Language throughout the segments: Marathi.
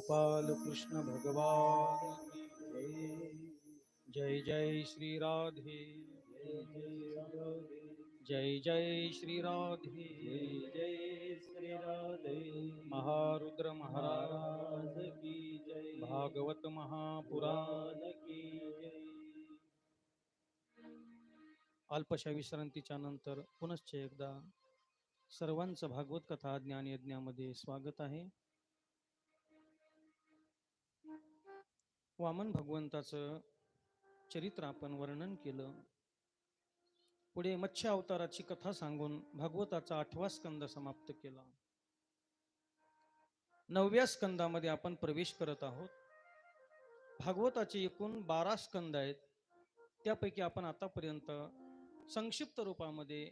गोपाल कृष्ण भगवान जय जय श्री राधे जय जय श्री राधे जय श्री राधे महारुद्र महाराज की जय भागवत महापुराण की जय। अल्पशा विश्रांतीच्या नंतर पुनश्च एकदा सर्वांचं भागवत कथा ज्ञान यज्ञामध्ये स्वागत आहे. वामन भगवंताचं चरित्र आपण वर्णन केलं. पुढे मत्स्य अवताराची कथा सांगून भागवताचा 8वा स्कंद समाप्त केला. 9व्या स्कंदामध्ये आपण प्रवेश करत आहोत. भागवताचे एकूण 12 स्कंद आहेत. त्यापैकी आपण आतापर्यंत संक्षिप्त रूपामध्ये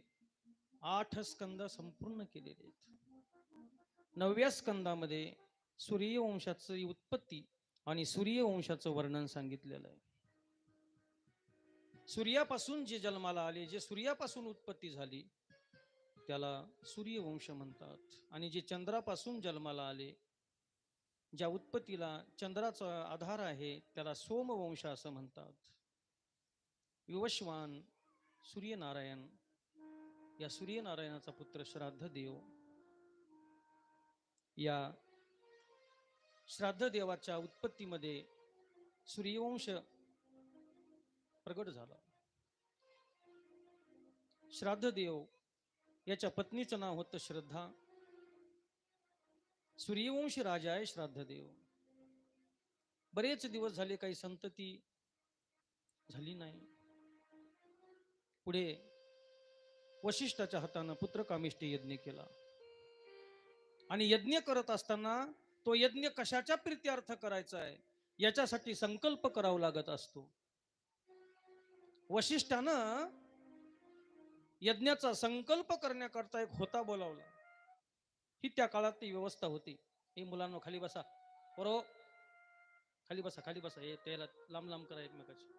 8 स्कंद संपूर्ण केलेले आहेत. 9व्या स्कंदामध्ये सूर्यवंशाची उत्पत्ती आणि सूर्यवंशाचं वर्णन सांगितलेलं आहे. सूर्यापासून जे जन्माला आले, जे सूर्यापासून उत्पत्ती झाली त्याला सूर्यवंश म्हणतात. आणि जे चंद्रापासून जन्माला आले, ज्या उत्पत्तीला चंद्राचा आधार आहे, त्याला सोमवंश असं म्हणतात. विवस्वान सूर्यनारायण, या सूर्यनारायणाचा पुत्र श्राद्ध देव, या श्राद्ध देवाच्या उत्पत्तीमध्ये सूर्यवंश प्रगट झाला. श्राद्ध देव याच्या पत्नीचं नाव होतं श्रद्धा. सूर्यवंशी राजा आहे श्राद्ध देव. बरेच दिवस झाले काही संतती झाली नाही. पुढे वशिष्ठाच्या हातानं पुत्रकामेष्टी यज्ञ केला. आणि यज्ञ करत असताना तो यज्ञ कशाच्या प्रीत्यर्थ करायचा आहे याच्यासाठी संकल्प करावा लागत असतो. वशिष्ठानं यज्ञाचा संकल्प करण्याकरता एक होता बोलावला. ही त्या काळात ती व्यवस्था होती. हे मुलांना खाली बसा, बरो खाली बसा, खाली बसा. हे त्याला लांब लांब करा एकमेकाची.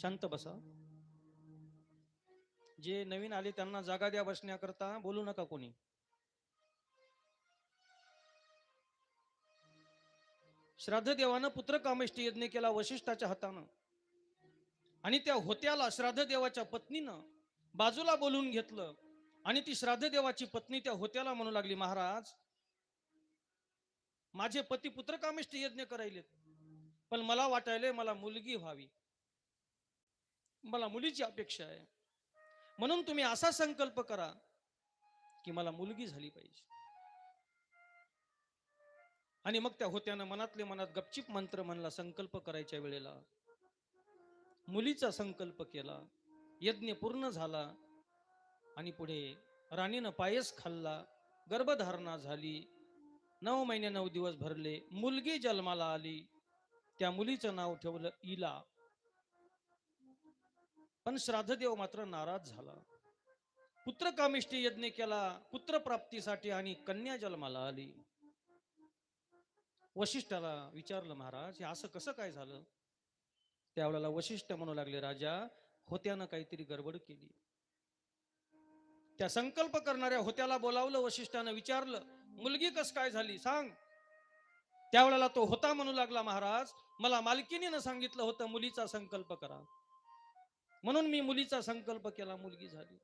शांत बसा. जे नवीन आले त्यांना जागा द्या बसण्याकरता. बोलू नका कोणी. श्राद्ध देवानं पुत्रकामेष्टी यज्ञ केला वशिष्ठाच्या हातानं. आणि त्या होत्याला श्राद्ध देवाच्या पत्नीनं बाजूला बोलून घेतलं. आणि ती श्राद्ध देवाची पत्नी त्या होत्याला म्हणू लागली, महाराज, माझे पती पुत्रकामेष्टी यज्ञ करायलेत, पण मला वाटायले मला मुलगी व्हावी, मला मुलीची अपेक्षा आहे. म्हणून तुम्ही असा संकल्प करा की मला मुलगी झाली पाहिजे. आणि मग त्या होत्यानं मनातले मनात गपचिप मंत्र म्हणला. संकल्प करायच्या वेळेला मुलीचा संकल्प केला. यज्ञ पूर्ण झाला. आणि पुढे राणीनं पायस खाल्ला. गर्भधारणा झाली. 9 महिने 9 दिवस भरले. मुलगी जन्माला आली. त्या मुलीचं नाव ठेवलं इला. पण श्राद्धदेव मात्र नाराज झाला. पुत्रकामेष्टी यज्ञ केला पुत्रप्राप्तीसाठी आणि कन्या जन्माला आली. वशिष्ठाला विचारलं, महाराज, हे असं कसं काय झालं? त्यावेळेला वशिष्ठ म्हणू लागले, राजा, होत्यानं काहीतरी गडबड केली. त्या संकल्प करणाऱ्या होत्याला बोलावलं वशिष्ठानं. विचारलं, मुलगी कस काय झाली सांग. त्यावेळेला तो होता म्हणू लागला, महाराज, मला मालकिनीनं सांगितलं होतं मुलीचा संकल्प करा, म्हणून मी मुलीचा संकल्प केला, मुलगी झाली.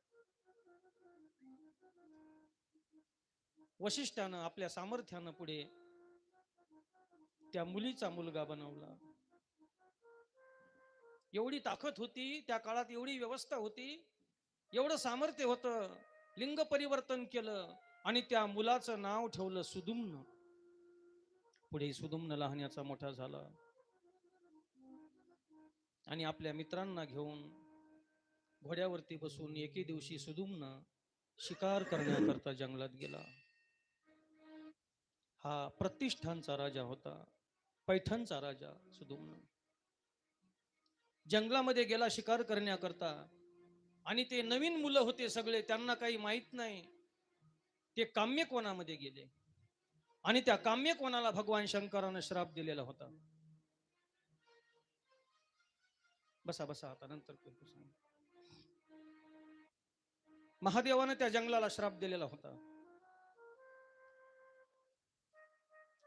वशिष्ठानं आपल्या सामर्थ्यानं पुढे त्या मुलीचा मुलगा बनवला. एवढी ताकद होती त्या काळात, एवढी व्यवस्था होती, एवढं सामर्थ्य होतं. लिंग परिवर्तन केलं आणि त्या मुलाचं नाव ठेवलं सुदुम्न. पुढे सुदुम्न लहानाचा मोठा झाला आणि आपल्या मित्रांना घेऊन घोड्यावरती बसून एके दिवशी सुदुम्न शिकार करण्याकरता जंगलात गेला. हा प्रतिष्ठानचा राजा होता, पैठणचा राजा सुदुम्न. जंगलामध्ये गेला शिकार करण्याकरता. आणि ते नवीन मुलं होते सगळे, त्यांना काही माहित नाही. ते काम्यकोणामध्ये गेले आणि त्या काम्यकोणाला भगवान शंकरानं श्राप दिलेला होता. बसा बसा, आता नंतर महादेवानं त्या जंगलाला श्राप दिलेला होता.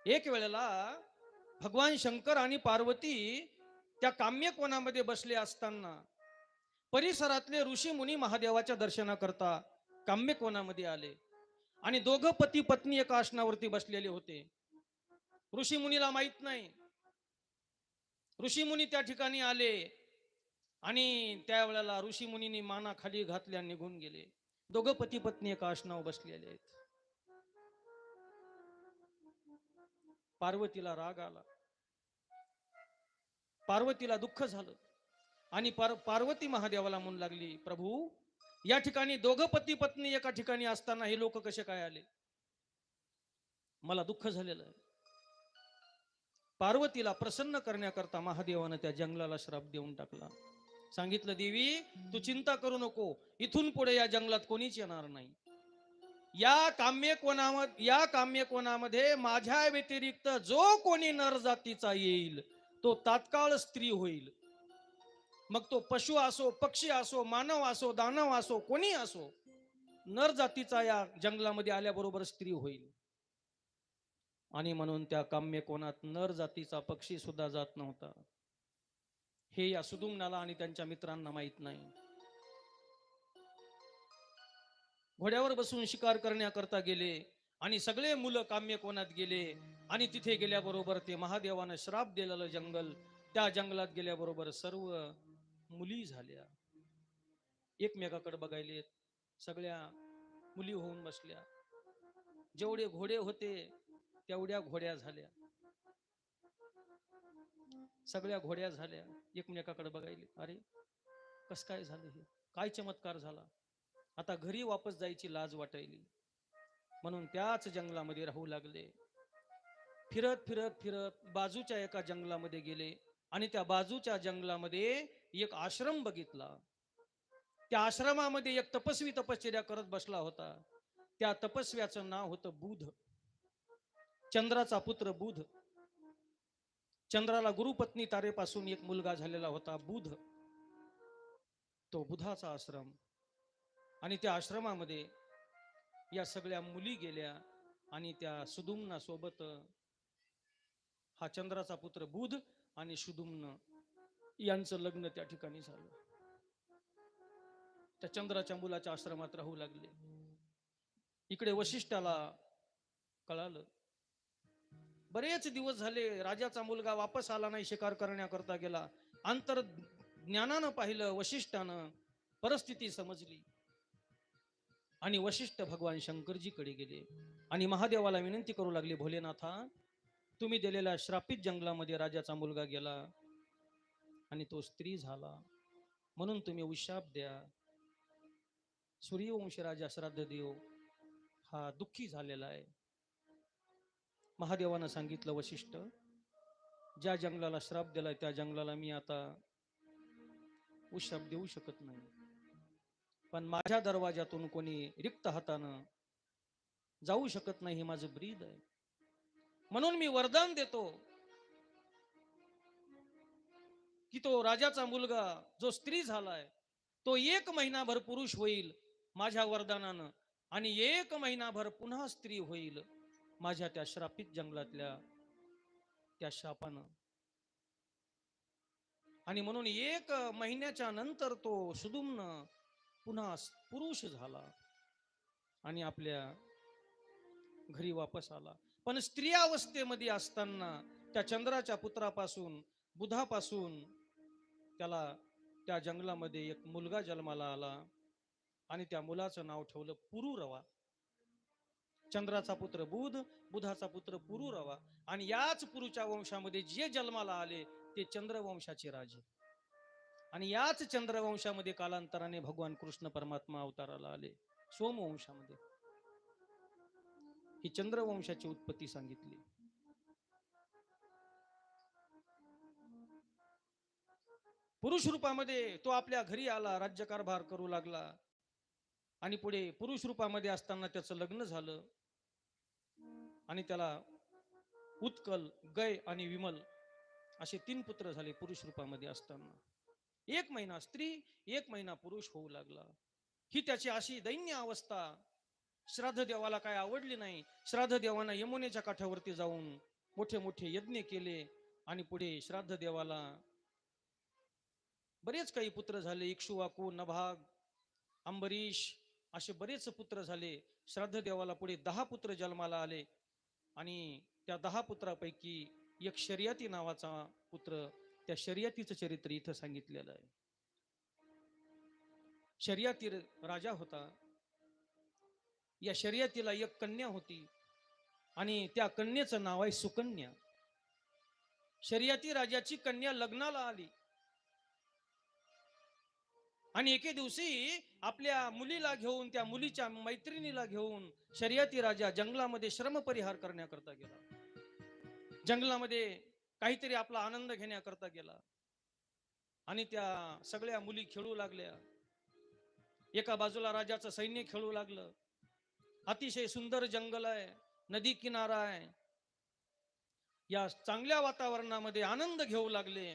एक वेळेला भगवान शंकर आणि पार्वती त्या काम्यकोणामध्ये बसले असताना परिसरातले ऋषी मुनी महादेवाच्या दर्शनाकरता काम्यकोणामध्ये आले. आणि दोघं पती पत्नी एका आसनावरती बसलेले होते. ऋषी मुनीला माहित नाही. ऋषी मुनी त्या ठिकाणी आले आणि त्यावेळेला ऋषी मुनींनी माना खाली घातल्या निघून गेले. दोघं पती पत्नी एका आसनावर बसलेले आहेत. पार्वतीला राग आला, पार्वतीला दुःख झालं आणि पार्वती महादेवाला म्हणू लागली, प्रभू या ठिकाणी दोघं पती पत्नी एका ठिकाणी असताना हे लोक कसे काय आले? मला दुःख झालेलं आहे. पार्वतीला प्रसन्न करण्याकरता महादेवानं त्या जंगलाला श्राप देऊन टाकला. सांगितलं, देवी तू चिंता करू नको, इथून पुढे या जंगलात कोणीच येणार नाही. या काम्यकोणामध्ये माझ्या व्यतिरिक्त जो कोणी नर जातीचा येईल तो तात्काळ स्त्री होईल. मग तो पशु असो, पक्षी असो, मानव असो, दानव असो, कोणी असो, नर जातीचा या जंगलामध्ये आल्याबरोबर स्त्री होईल. आणि म्हणून त्या काम्यकोणात नर जातीचा पक्षी सुद्धा जात नव्हता. हे या सुदुम्नाला आणि त्यांच्या मित्रांना माहित नाही. घोड्यावर बसून शिकार करण्याकरता गेले आणि सगळे मुलं काम्यकोणात गेले आणि तिथे गेल्याबरोबर ते महादेवानं श्राप दिलेलं जंगल, त्या जंगलात गेल्याबरोबर सर्व मुली झाल्या. एकमेकाकडे बघायले, सगळ्या मुली होऊन बसल्या. जेवढे घोडे होते तेवढ्या घोड्या झाल्या, सगळ्या घोड्या झाल्या. एकमेकाकडे बघायले, अरे कस काय झालं, हे काय चमत्कार झाला? आता घरी वापस जायची लाज वाटायली म्हणून त्याच जंगलामध्ये राहू लागले. फिरत फिरत फिरत बाजूच्या एका जंगलामध्ये गेले आणि त्या बाजूच्या जंगलामध्ये एक आश्रम बघितला. त्या आश्रमामध्ये एक तपस्वी तपश्चर्या करत बसला होता. त्या तपस्व्याचं नाव होतं बुध. चंद्राचा पुत्र बुध. चंद्राला गुरुपत्नी तारेपासून एक मुलगा झालेला होता बुध. तो बुधाचा आश्रम. आणि त्या आश्रमामध्ये या सगळ्या मुली गेल्या आणि त्या सुदुम्ना सोबत हा चंद्राचा पुत्र बुध आणि सुदुम्न यांचं लग्न त्या ठिकाणी झालं. त्या चंद्राच्या मुलाच्या आश्रमात राहू लागले. इकडे वशिष्ठाला कळालं. बरेच दिवस झाले राजाचा मुलगा वापस आला नाही, शिकार करण्याकरता गेला. अंतर ज्ञानानं पाहिलं वशिष्ठानं, परिस्थिती समजली आणि वशिष्ठ भगवान शंकरजीकडे गेले आणि महादेवाला विनंती करू लागले, भोलेनाथा तुम्ही दिलेल्या श्रापित जंगलामध्ये राजाचा मुलगा गेला आणि तो स्त्री झाला, म्हणून तुम्ही उशाप द्या. सूर्यवंशी राजा श्राद्धदेव हा दुःखी झालेला आहे. महादेवानं सांगितलं, वशिष्ठ ज्या जंगलाला श्राप दिलाय त्या जंगलाला मी आता उशाप देऊ शकत नाही, पण माझ्या दरवाजातून कोणी रिक्त हातानं जाऊ शकत नाही, हे माझं ब्रीद आहे. म्हणून मी वरदान देतो की तो राजाचा मुलगा जो स्त्री झालाय तो 1 महिनाभर पुरुष होईल माझ्या वरदानानं आणि 1 महिनाभर पुन्हा स्त्री होईल माझ्या त्या श्रापित जंगलातल्या त्या शापानं. आणि म्हणून 1 महिन्याच्या नंतर तो सुदुम्न पुन्हा पुरुष झाला आणि आपल्या घरी वापस आला. पण स्त्री अवस्थेमध्ये असताना त्या चंद्राच्या पुत्रापासून बुधापासून त्याला त्या जंगलामध्ये एक मुलगा जन्माला आला आणि त्या मुलाचं नाव ठेवलं पुरुरवा. चंद्राचा पुत्र बुध, बुधाचा पुत्र पुरुरवा. आणि याच पुरुच्या वंशामध्ये जे जन्माला आले ते चंद्रवंशाचे राजे. आणि याच चंद्रवंशामध्ये कालांतराने भगवान कृष्ण परमात्मा अवताराला आले सोमवंशामध्ये. ही चंद्रवंशाची उत्पत्ती सांगितली. पुरुष रूपामध्ये तो आपल्या घरी आला, राज्यकारभार करू लागला आणि पुढे पुरुष रूपामध्ये असताना त्याचं लग्न झालं आणि त्याला उत्कल, गय आणि विमल असे 3 पुत्र झाले पुरुष रूपामध्ये असताना. 1 महिना स्त्री 1 महिना पुरुष होऊ लागला. ही त्याची अशी दैन्य अवस्था. श्राद्ध देवाला काय आवडली नाही. श्राद्ध देवानं यमुनेच्या काठावरती जाऊन मोठे मोठे यज्ञ केले आणि पुढे श्राद्ध देवाला बरेच काही पुत्र झाले. इक्ष्वाकू, नभाग, अंबरीश असे बरेच पुत्र झाले. श्राद्ध देवाला पुढे 10 पुत्र जन्माला आले आणि त्या 10 पुत्रापैकी एक शर्यती नावाचा पुत्र, त्या शर्यतीचं चरित्र इथं सांगितलेलं आहे. शर्यती राजा होता. या शर्यतीला एक कन्या होती आणि त्या कन्येचं नाव आहे सुकन्या. शर्यती राजाची कन्या लग्नाला आली आणि एके दिवशी आपल्या मुलीला घेऊन, त्या मुलीच्या मैत्रिणीला घेऊन शर्यती राजा जंगलामध्ये श्रम परिहार करण्याकरता गेला. जंगलामध्ये काहीतरी आपला आनंद घेण्याकरता गेला आणि त्या सगळ्या मुली खेळू लागल्या. एका बाजूला राजाचं सैन्य खेळू लागलं. अतिशय सुंदर जंगल आहे, नदी किनारा आहे. या चांगल्या वातावरणामध्ये आनंद घेऊ लागले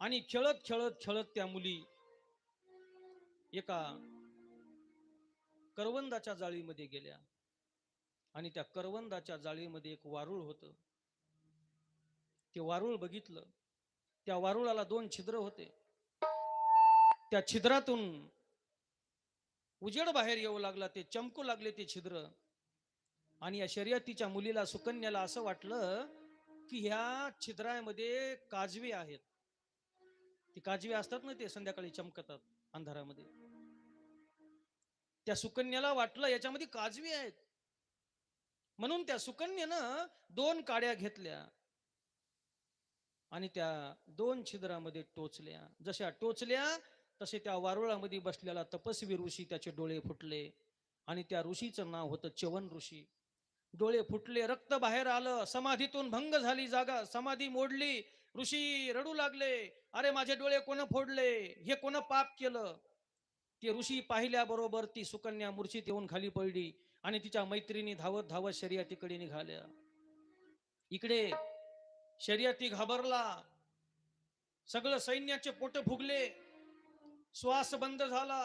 आणि खेळत खेळत खेळत त्या मुली एका करवंदाच्या जाळीमध्ये गेल्या आणि त्या करवंदाच्या जाळीमध्ये एक वारुळ होतं. ते वारुळ बघितलं. त्या वारुळाला 2 छिद्र होते. त्या छिद्रातून उजेड बाहेर येऊ लागला. ते चमकू लागले ते छिद्र. आणि या शर्यतीच्या मुलीला, सुकन्याला असं वाटलं की ह्या छिद्रामध्ये काजवे आहेत. ती काजवे असतात ना, ते संध्याकाळी चमकतात अंधारामध्ये. त्या सुकन्याला वाटलं याच्यामध्ये काजवे आहेत. म्हणून त्या सुकन्यानं 2 काड्या घेतल्या आणि त्या 2 छिद्रामध्ये टोचल्या. जशा टोचल्या तसे त्या वारुळामध्ये बसलेला तपस्वी ऋषी, त्याचे डोळे फुटले आणि त्या ऋषीचं नाव होतं च्यवन ऋषी. डोळे फुटले, रक्त बाहेर आलं, समाधीतून भंग झाली जागा, समाधी मोडली. ऋषी रडू लागले, अरे माझे डोळे कोण फोडले, हे कोण पाप केलं. ते ऋषी पाहिल्याबरोबर ती सुकन्या मूर्छित येऊन खाली पडली आणि तिच्या मैत्रिणी धावत धावत शर्यतीकडे निघाल्या. इकडे शर्यती घाबरला. सगळं सैन्याचे पोट फुगले, श्वास बंद झाला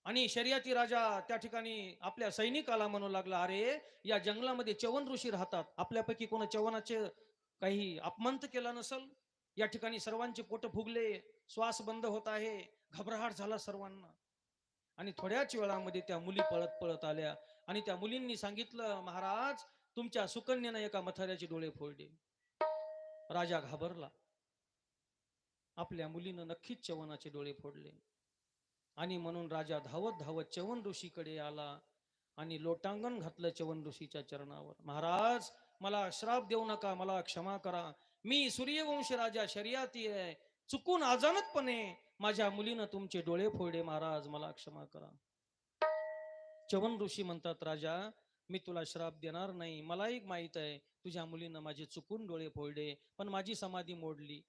आणि शर्यती राजा त्या ठिकाणी आपल्या सैनिकाला म्हणू लागला, अरे या जंगलामध्ये च्यवन ऋषी राहतात. आपल्यापैकी कोण च्यवनाचे काही अपमान केला नसल. या ठिकाणी सर्वांचे पोट फुगले, श्वास बंद होत आहे, घबराट झाला सर्वांना. आणि थोड्याच वेळामध्ये त्या मुली पळत पळत आल्या आणि त्या मुलींनी सांगितलं, महाराज तुमच्या सुकन्यानं एका मथाऱ्याचे डोळे फोडले. राजा घाबरला. आपल्या मुलीनं नक्कीच च्यवनाचे डोळे फोडले आणि म्हणून राजा धावत धावत च्यवन ऋषीकडे आला आणि लोटांगण घातलं च्यवन ऋषीच्या चरणावर. महाराज मला श्राप देऊ नका, मला क्षमा करा. मी सूर्यवंश राजा शर्यती आहे. चुकून अजानतपणे माझ्या मुलीनं तुमचे डोळे फोडले. महाराज मला क्षमा करा. च्यवन ऋषी म्हणतात, राजा मी तुला श्राप देणार नाही. मलाही माहित आहे तुझ्या मुलीनं माझे चुकून डोळे फोडले, पण माझी समाधी मोडली.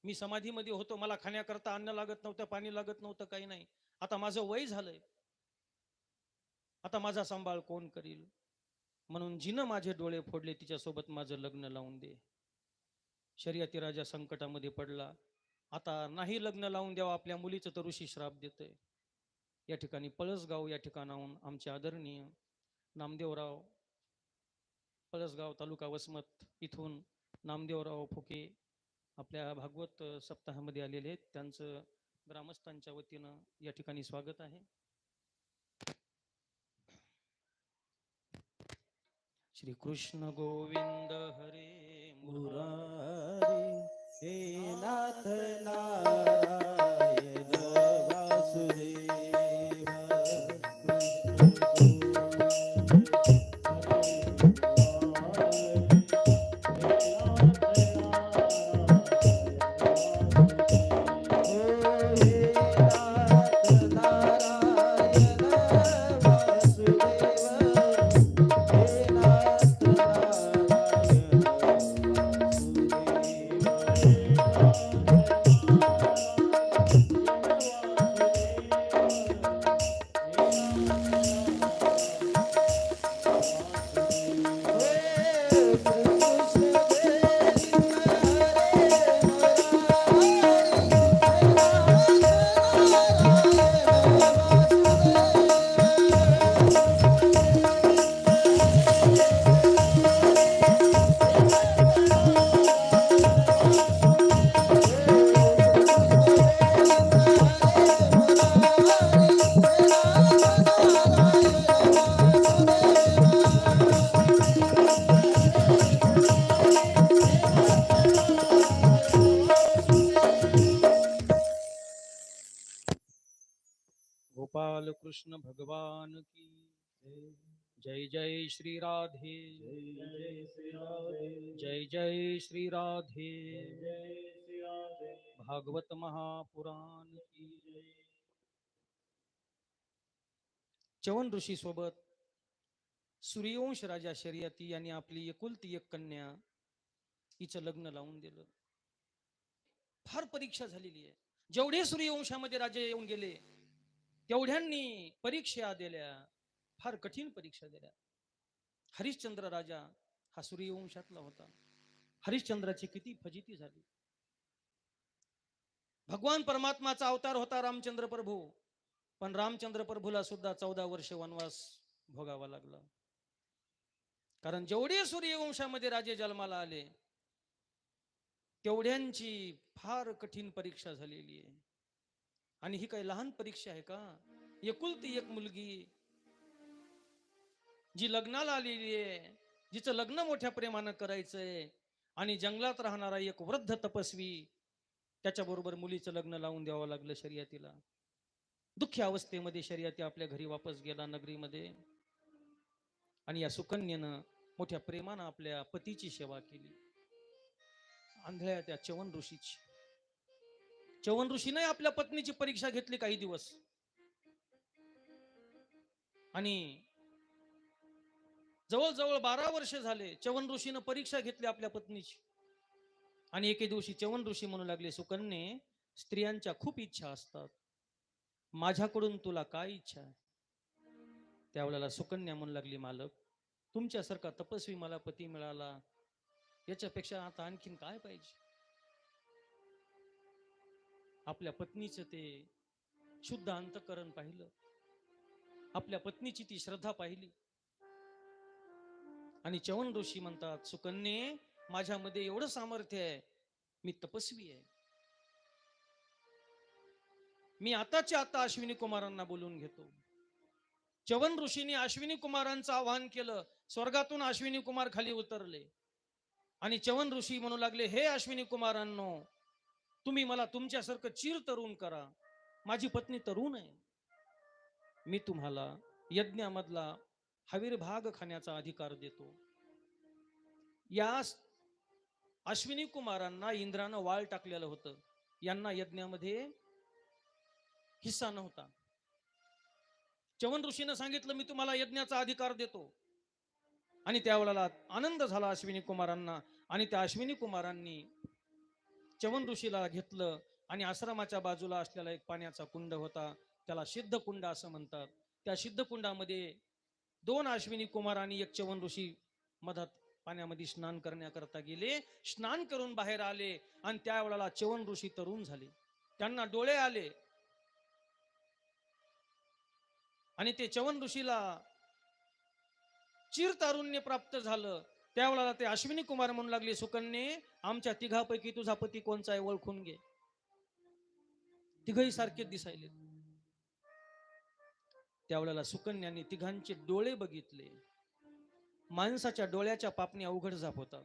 मी समाधीमध्ये होतो, मला खाण्याकरता अन्न लागत नव्हतं, पाणी लागत नव्हतं, काही नाही. आता माझं वय झालंय, आता माझा सांभाळ कोण करील. म्हणून जिनं माझे डोळे फोडले तिच्यासोबत माझं लग्न लावून दे. शर्यती राजा संकटामध्ये पडला. आता नाही लग्न लावून द्यावं आपल्या मुलीचं तर ऋषी श्राप देतोय. या ठिकाणी पळसगाव या ठिकाणाहून आमचे आदरणीय नामदेवराव, पळसगाव तालुका वसमत, इथून नामदेवराव फुके आपल्या भागवत सप्ताहामध्ये आलेले आहेत. त्यांचं ग्रामस्थांच्या वतीनं या ठिकाणी स्वागत आहे. श्री कृष्ण गोविंद हरे मुरारी हे नाथ नारायण वासुदेव. Thank you. गोपाल कृष्ण भगवान की जय जय श्री राधे जय श्री राधे जय जय श्री राधे जय श्री राधे भागवत महापुराण की च्यवन ऋषी सोबत सूर्यवंश राजा शर्यती यांनी आपली एकुलती एक कन्या हिचं लग्न लावून दिलं. फार परीक्षा झालेली आहे. जेवढे सूर्यवंशामध्ये राजे येऊन गेले तेवढ्यांनी परीक्षा दिल्या, फार कठीण परीक्षा दिल्या. हरिश्चंद्र राजा हा सूर्यवंशातला होता. हरिश्चंद्राची किती फजिती झाली. भगवान परमात्माचा अवतार होता रामचंद्र प्रभू, पण रामचंद्र प्रभूला सुद्धा 14 वर्ष वनवास भोगावा लागला. कारण जेवढे सूर्यवंशामध्ये राजे जन्माला आले तेवढ्यांची फार कठीण परीक्षा झालेली आहे. आणि ही काही लहान परीक्षा आहे का? एकुलती एक मुलगी जी लग्नाला आलेली आहे, जिचं लग्न मोठ्या प्रेमानं करायचंय, आणि जंगलात राहणारा एक वृद्ध तपस्वी त्याच्याबरोबर मुलीचं लग्न लावून द्यावं लागलं शर्यतीला. दुःखी अवस्थेमध्ये शर्यती आपल्या घरी वापस गेला नगरीमध्ये. आणि या सुकन्येनं मोठ्या प्रेमानं आपल्या पतीची सेवा केली, आंधळ्या त्या च्यवन ऋषीची. च्यवन ऋषीने आपल्या पत्नीची परीक्षा घेतली काही दिवस, आणि जवळजवळ 12 वर्ष झाले च्यवन ऋषीनं परीक्षा घेतली आपल्या पत्नीची. आणि एके दिवशी च्यवन ऋषी म्हणू लागले, सुकन्ये, स्त्रियांच्या खूप इच्छा असतात, माझ्याकडून तुला काय इच्छा आहे? त्यावेळेला सुकन्या म्हणू लागली, मालक, तुमच्यासारखा तपस्वी मला पती मिळाला, याच्यापेक्षा आता आणखीन काय पाहिजे? आपल्या पत्नीचं ते शुद्ध अंतःकरण पाहिलं, आपल्या पत्नीची ती श्रद्धा पाहिली. आणि च्यवन ऋषी म्हणतात, सुकन्ये, माझ्यामध्ये एवढं सामर्थ्य आहे, मी तपस्वी आहे. मी आताच्या आता अश्विनी कुमारांना बोलून घेतो. च्यवन ऋषींनी अश्विनी कुमारांचं आवाहन केलं. स्वर्गातून अश्विनी कुमार खाली उतरले आणि च्यवन ऋषी म्हणू लागले, हे अश्विनी कुमारांनो, तुम्ही मला तुमच्यासारखं चिर तरुण करा, माझी पत्नी तरुण आहे. मी तुम्हाला यज्ञामधला हवीर भाग खाण्याचा अधिकार देतो. या अश्विनी कुमारांना इंद्रानं वाळ टाकलेलं होतं, यांना यज्ञामध्ये हिस्सा नव्हता. च्यवन ऋषीनं सांगितलं, मी तुम्हाला यज्ञाचा अधिकार देतो. आणि त्यावेळेला आनंद झाला अश्विनी कुमारांना, आणि त्या अश्विनी कुमारांनी च्यवन ऋषीला घेतलं, आणि आश्रमाच्या बाजूला असलेला एक पाण्याचा कुंड होता, त्याला सिद्ध कुंड असं म्हणतात. त्या सिद्ध कुंडामध्ये 2 अश्विनी कुमार आणि एक च्यवन ऋषी मधात पाण्यामध्ये स्नान करण्याकरता गेले. स्नान करून बाहेर आले, आणि त्यावेळेला च्यवन ऋषी तरुण झाले, त्यांना डोळे आले. आणि ते च्यवन ऋषीला चिर तारुण्य प्राप्त झालं. त्यावेळेला ते अश्विनी कुमार म्हणू लागले, सुकन्ये, आमच्या तिघापैकी तुझा पती कोणचा आहे ओळखून घे. तिघही सारखेच दिसायले. त्यावेळेला सुकन्याने तिघांचे डोळे बघितले. माणसाच्या डोळ्याच्या पापणी अवघड जाप होतात,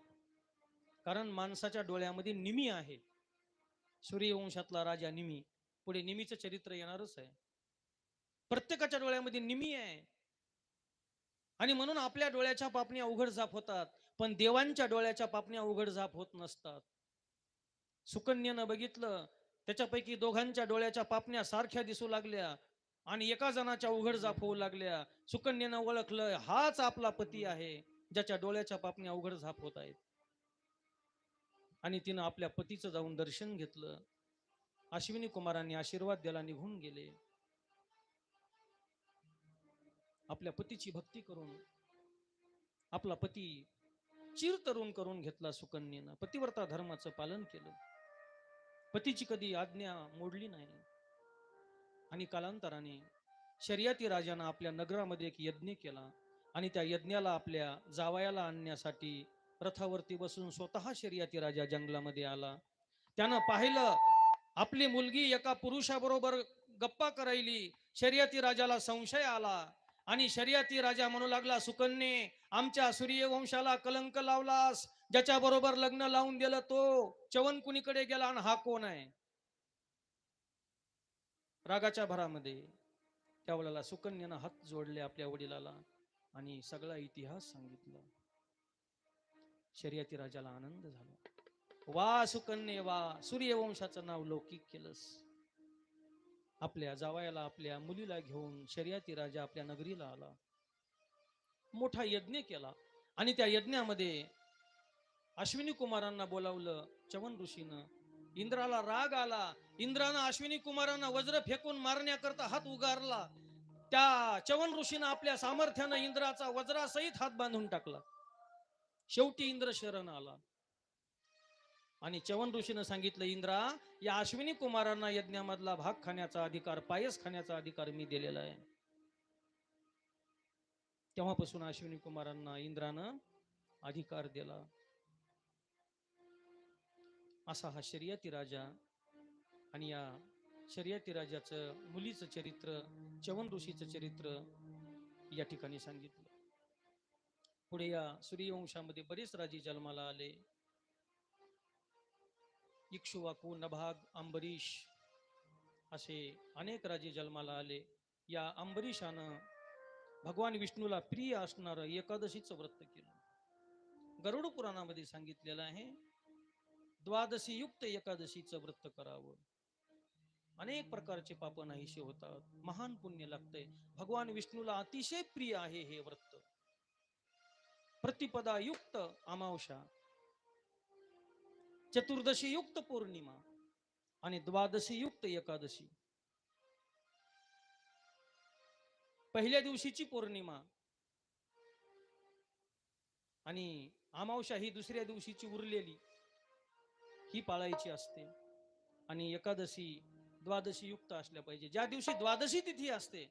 कारण माणसाच्या डोळ्यामध्ये निमी आहे. सूर्यवंशातला राजा निमी, पुढे निमीचं चरित्र येणारच आहे. प्रत्येकाच्या डोळ्यामध्ये निमी आहे, आणि म्हणून आपल्या डोळ्याच्या पापण्या उघड झाप होतात, पण देवांच्या डोळ्याच्या पापण्या उघड झाप होत नसतात. सुकन्येनं बघितलं, त्याच्यापैकी दोघांच्या डोळ्याच्या पापण्या सारख्या दिसू लागल्या, आणि एका जणाच्या उघड झाप होऊ लागल्या. सुकन्येनं ओळखलं, हाच आपला पती आहे, ज्याच्या डोळ्याच्या पापण्या उघड झाप होत आहेत. आणि तिनं आपल्या पतीचं जाऊन दर्शन घेतलं. अश्विनी कुमारांनी आशीर्वाद द्यायला निघून गेले. आपल्या पतीची भक्ती करून आपला पती चिर तरुण करून घेतला सुकन्येनं. पतिव्रता धर्माचं पालन केलं, पतीची कधी आज्ञा मोडली नाही. आणि कालांतराने शर्यती राजानं आपल्या नगरामध्ये एक यज्ञ केला, आणि त्या यज्ञाला आपल्या जावयाला आणण्यासाठी रथावरती बसून स्वतः शर्यती राजा जंगलामध्ये आला. त्यानं पाहिलं, आपली मुलगी एका पुरुषाबरोबर गप्पा करायली. शर्यती राजाला संशय आला, आणि शर्यती राजा म्हणू लागला, सुकन्ये, आमच्या सूर्यवंशाला कलंक लावलास, ज्याच्या बरोबर लग्न लावून दिलं तो च्यवन कुणीकडे गेला, आणि हा कोण आहे? रागाच्या भरामध्ये त्यावेळेला सुकन्यानं हात जोडले आपल्या वडिलाला आणि सगळा इतिहास सांगितला. शर्यती राजाला आनंद झाला. वा सुकन्ये वा, सूर्यवंशाचं नाव लौकिक केलंस. आपल्या जावयाला, आपल्या मुलीला घेऊन शर्यती राजा आपल्या नगरीला आला. मोठा यज्ञ केला आणि त्या यज्ञामध्ये अश्विनी कुमारांना बोलावलं चवन ऋषीनं. इंद्राला राग आला. इंद्रानं अश्विनी कुमारांना वज्र फेकून मारण्याकरता हात उगारला. त्या चवन ऋषीनं आपल्या सामर्थ्यानं इंद्राचा वज्रासहित हात बांधून टाकला. शेवटी इंद्र शरण आला आणि चवन ऋषीनं सांगितलं, इंद्रा, या अश्विनी कुमारांना यज्ञामधला भाग खाण्याचा अधिकार, पायस खाण्याचा अधिकार मी दिलेला आहे. तेव्हापासून अश्विनी कुमारांना इंद्रानं अधिकार दिला. असा हा शर्यती राजा. आणि या शर्यती राजाचं मुलीचं चरित्र, चवन ऋषीचं चरित्र या ठिकाणी सांगितलं. पुढे या सूर्यवंशामध्ये बरेच राजे जन्माला आले. इक्ष्वाकू, नभाग, अंबरीश असे अनेक राजे जन्माला आले. या अंबरीशानं भगवान विष्णूला प्रिय असणारं एकादशीचं व्रत केलं. गरुड पुराणामध्ये सांगितलेलं आहे, द्वादशी युक्त एकादशीचं व्रत करावं. अनेक प्रकारचे पाप नाहीसे होतात, महान पुण्य लागतंय. भगवान विष्णूला अतिशय प्रिय आहे हे व्रत. प्रतिपदा युक्त अमावस्या, चतुर्दशी युक्त पौर्णिमा आणि द्वादशी युक्त एकादशी. पहिल्या दिवशीची पौर्णिमा आणि अमावस्या ही दुसऱ्या दिवशीची उरलेली, ही पाळायची असते. आणि एकादशी द्वादशी युक्त असल्या पाहिजे. ज्या दिवशी द्वादशी तिथी असते,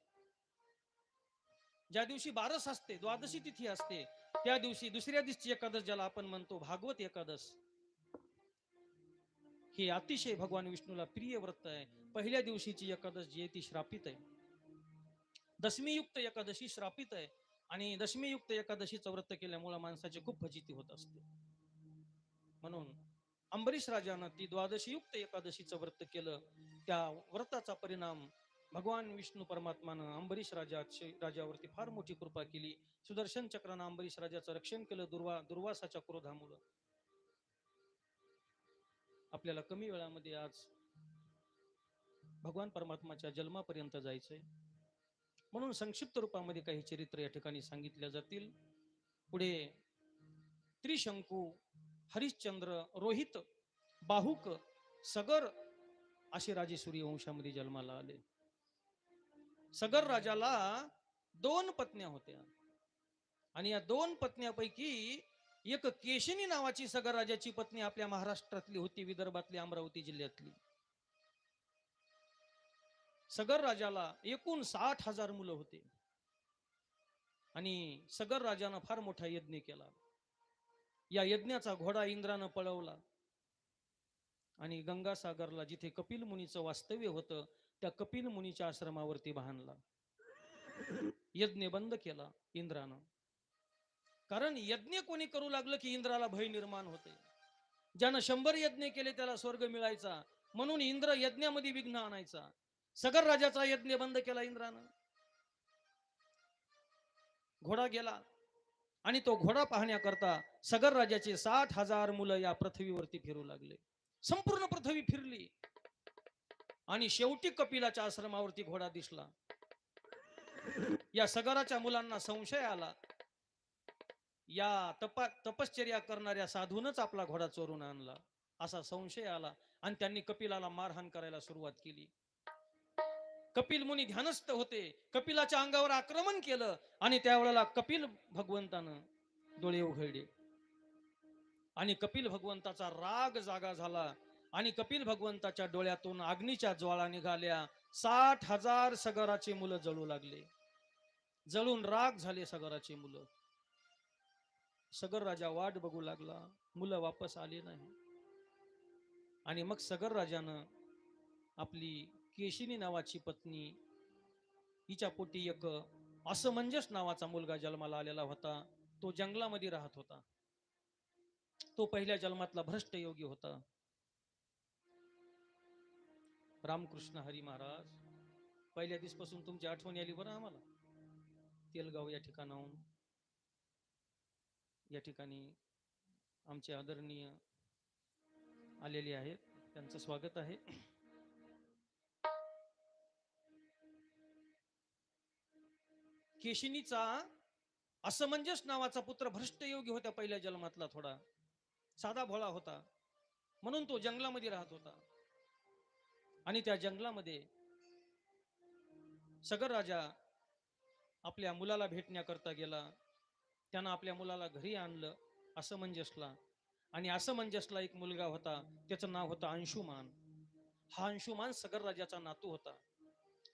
ज्या दिवशी बारस असते, द्वादशी तिथी असते, त्या दिवशी दुसऱ्या दिवशी एकादश, ज्याला आपण म्हणतो भागवत एकादश, हे अतिशय भगवान विष्णूला प्रिय व्रत आहे. पहिल्या दिवशीची एकादश जी आहे ती श्रापित आहे. दशमीयुक्त एकादशी श्रापित आहे आणि दशमीयुक्त एकादशीचं व्रत केल्यामुळे माणसाची खूप फजिती होत असते. म्हणून अंबरीश राजानं ती द्वादशीयुक्त एकादशीचं व्रत केलं. त्या व्रताचा परिणाम भगवान विष्णू परमात्मानं अंबरीश राजावरती फार मोठी कृपा केली. सुदर्शन चक्रानं अंबरीश राजाचं रक्षण केलं दुर्वासाच्या क्रोधामुळं. आपल्याला कमी वेळामध्ये आज भगवान परमात्माच्या जन्मापर्यंत जायचंय, म्हणून संक्षिप्त रूपामध्ये काही चरित्र या ठिकाणी सांगितल्या जातील. पुढे त्रिशंकू, हरिश्चंद्र, रोहित, बाहुक, सगर असे राजे सूर्यवंशामध्ये जन्माला आले. सगर राजाला 2 पत्न्या होत्या आणि या 2 पत्न्यापैकी एक केशिनी नावाची सगर राजाची पत्नी आपल्या महाराष्ट्रातली होती, विदर्भातली, अमरावती जिल्ह्यातली. सगर राजाला एकूण 60,000 मुलं होते आणि सगर राजानं फार मोठा यज्ञ केला. या यज्ञाचा घोडा इंद्रानं पळवला आणि गंगासागरला, जिथे कपिल मुनीचं वास्तव्य होतं, त्या कपिल मुनीच्या आश्रमावरती बांधला. यज्ञ बंद केला इंद्रानं. कारण यज्ञ कोणी करू लागलं की इंद्राला भय निर्माण होते. ज्यानं 100 यज्ञ केले त्याला स्वर्ग मिळायचा, म्हणून इंद्र यज्ञामध्ये विघ्न आणायचा. सगर राजाचा यज्ञ बंद केला इंद्रानं. घोडा गेला आणि तो घोडा पाहण्याकरता सगर राजाचे 60,000 मुलं या पृथ्वीवरती फिरू लागले. संपूर्ण पृथ्वी फिरली आणि शेवटी कपिलाच्या आश्रमावरती घोडा दिसला. या सगराच्या मुलांना संशय आला, या तपश्चर्या करणाऱ्या साधूनच आपला घोडा चोरून आणला, असा संशय आला आणि त्यांनी कपिलाला मारहाण करायला सुरुवात केली. कपिल मुनी ध्यानस्थ होते, कपिलाच्या अंगावर आक्रमण केलं आणि त्यावेळेला कपिल भगवंतानं डोळे उघडले आणि कपिल भगवंताचा राग जागा झाला आणि कपिल भगवंताच्या डोळ्यातून अग्नीच्या ज्वाळा निघाल्या. 60,000 सगराचे मुलं जळू लागले. जळून राग झाले सगराचे मुलं. सगर राजा वाट बघू लागला, मुलं वापस आले नाही. आणि मग सगर राजानं आपली केशिनी नावाची पत्नी, हिच्या पोटी एक असमंजस नावाचा मुलगा जन्माला आलेला होता. तो जंगलामध्ये राहत होता. तो पहिल्या जन्मातला भ्रष्ट योगी होता. रामकृष्ण हरी महाराज पहिल्या दिवसपासून तुमची आठवण आली बरं आम्हाला. तेलगाव या ठिकाणाहून या ठिकाणी आमचे आदरणीय आलेले आहेत, त्यांचं स्वागत आहे. केशिनीचा असमंजस नावाचा पुत्र भ्रष्ट योगी होता, पहिल्या जन्मातला थोडा साधा भोळा होता, म्हणून तो जंगलामध्ये राहत होता. आणि त्या जंगलामध्ये सगर राजा आपल्या मुलाला भेटण्याकरता गेला. त्यानं आपल्या मुलाला घरी आणलं असमंजसला. आणि असमंजसला एक मुलगा होता, त्याचं नाव होतं अंशुमान. हा अंशुमान सगर राजाचा नातू होता.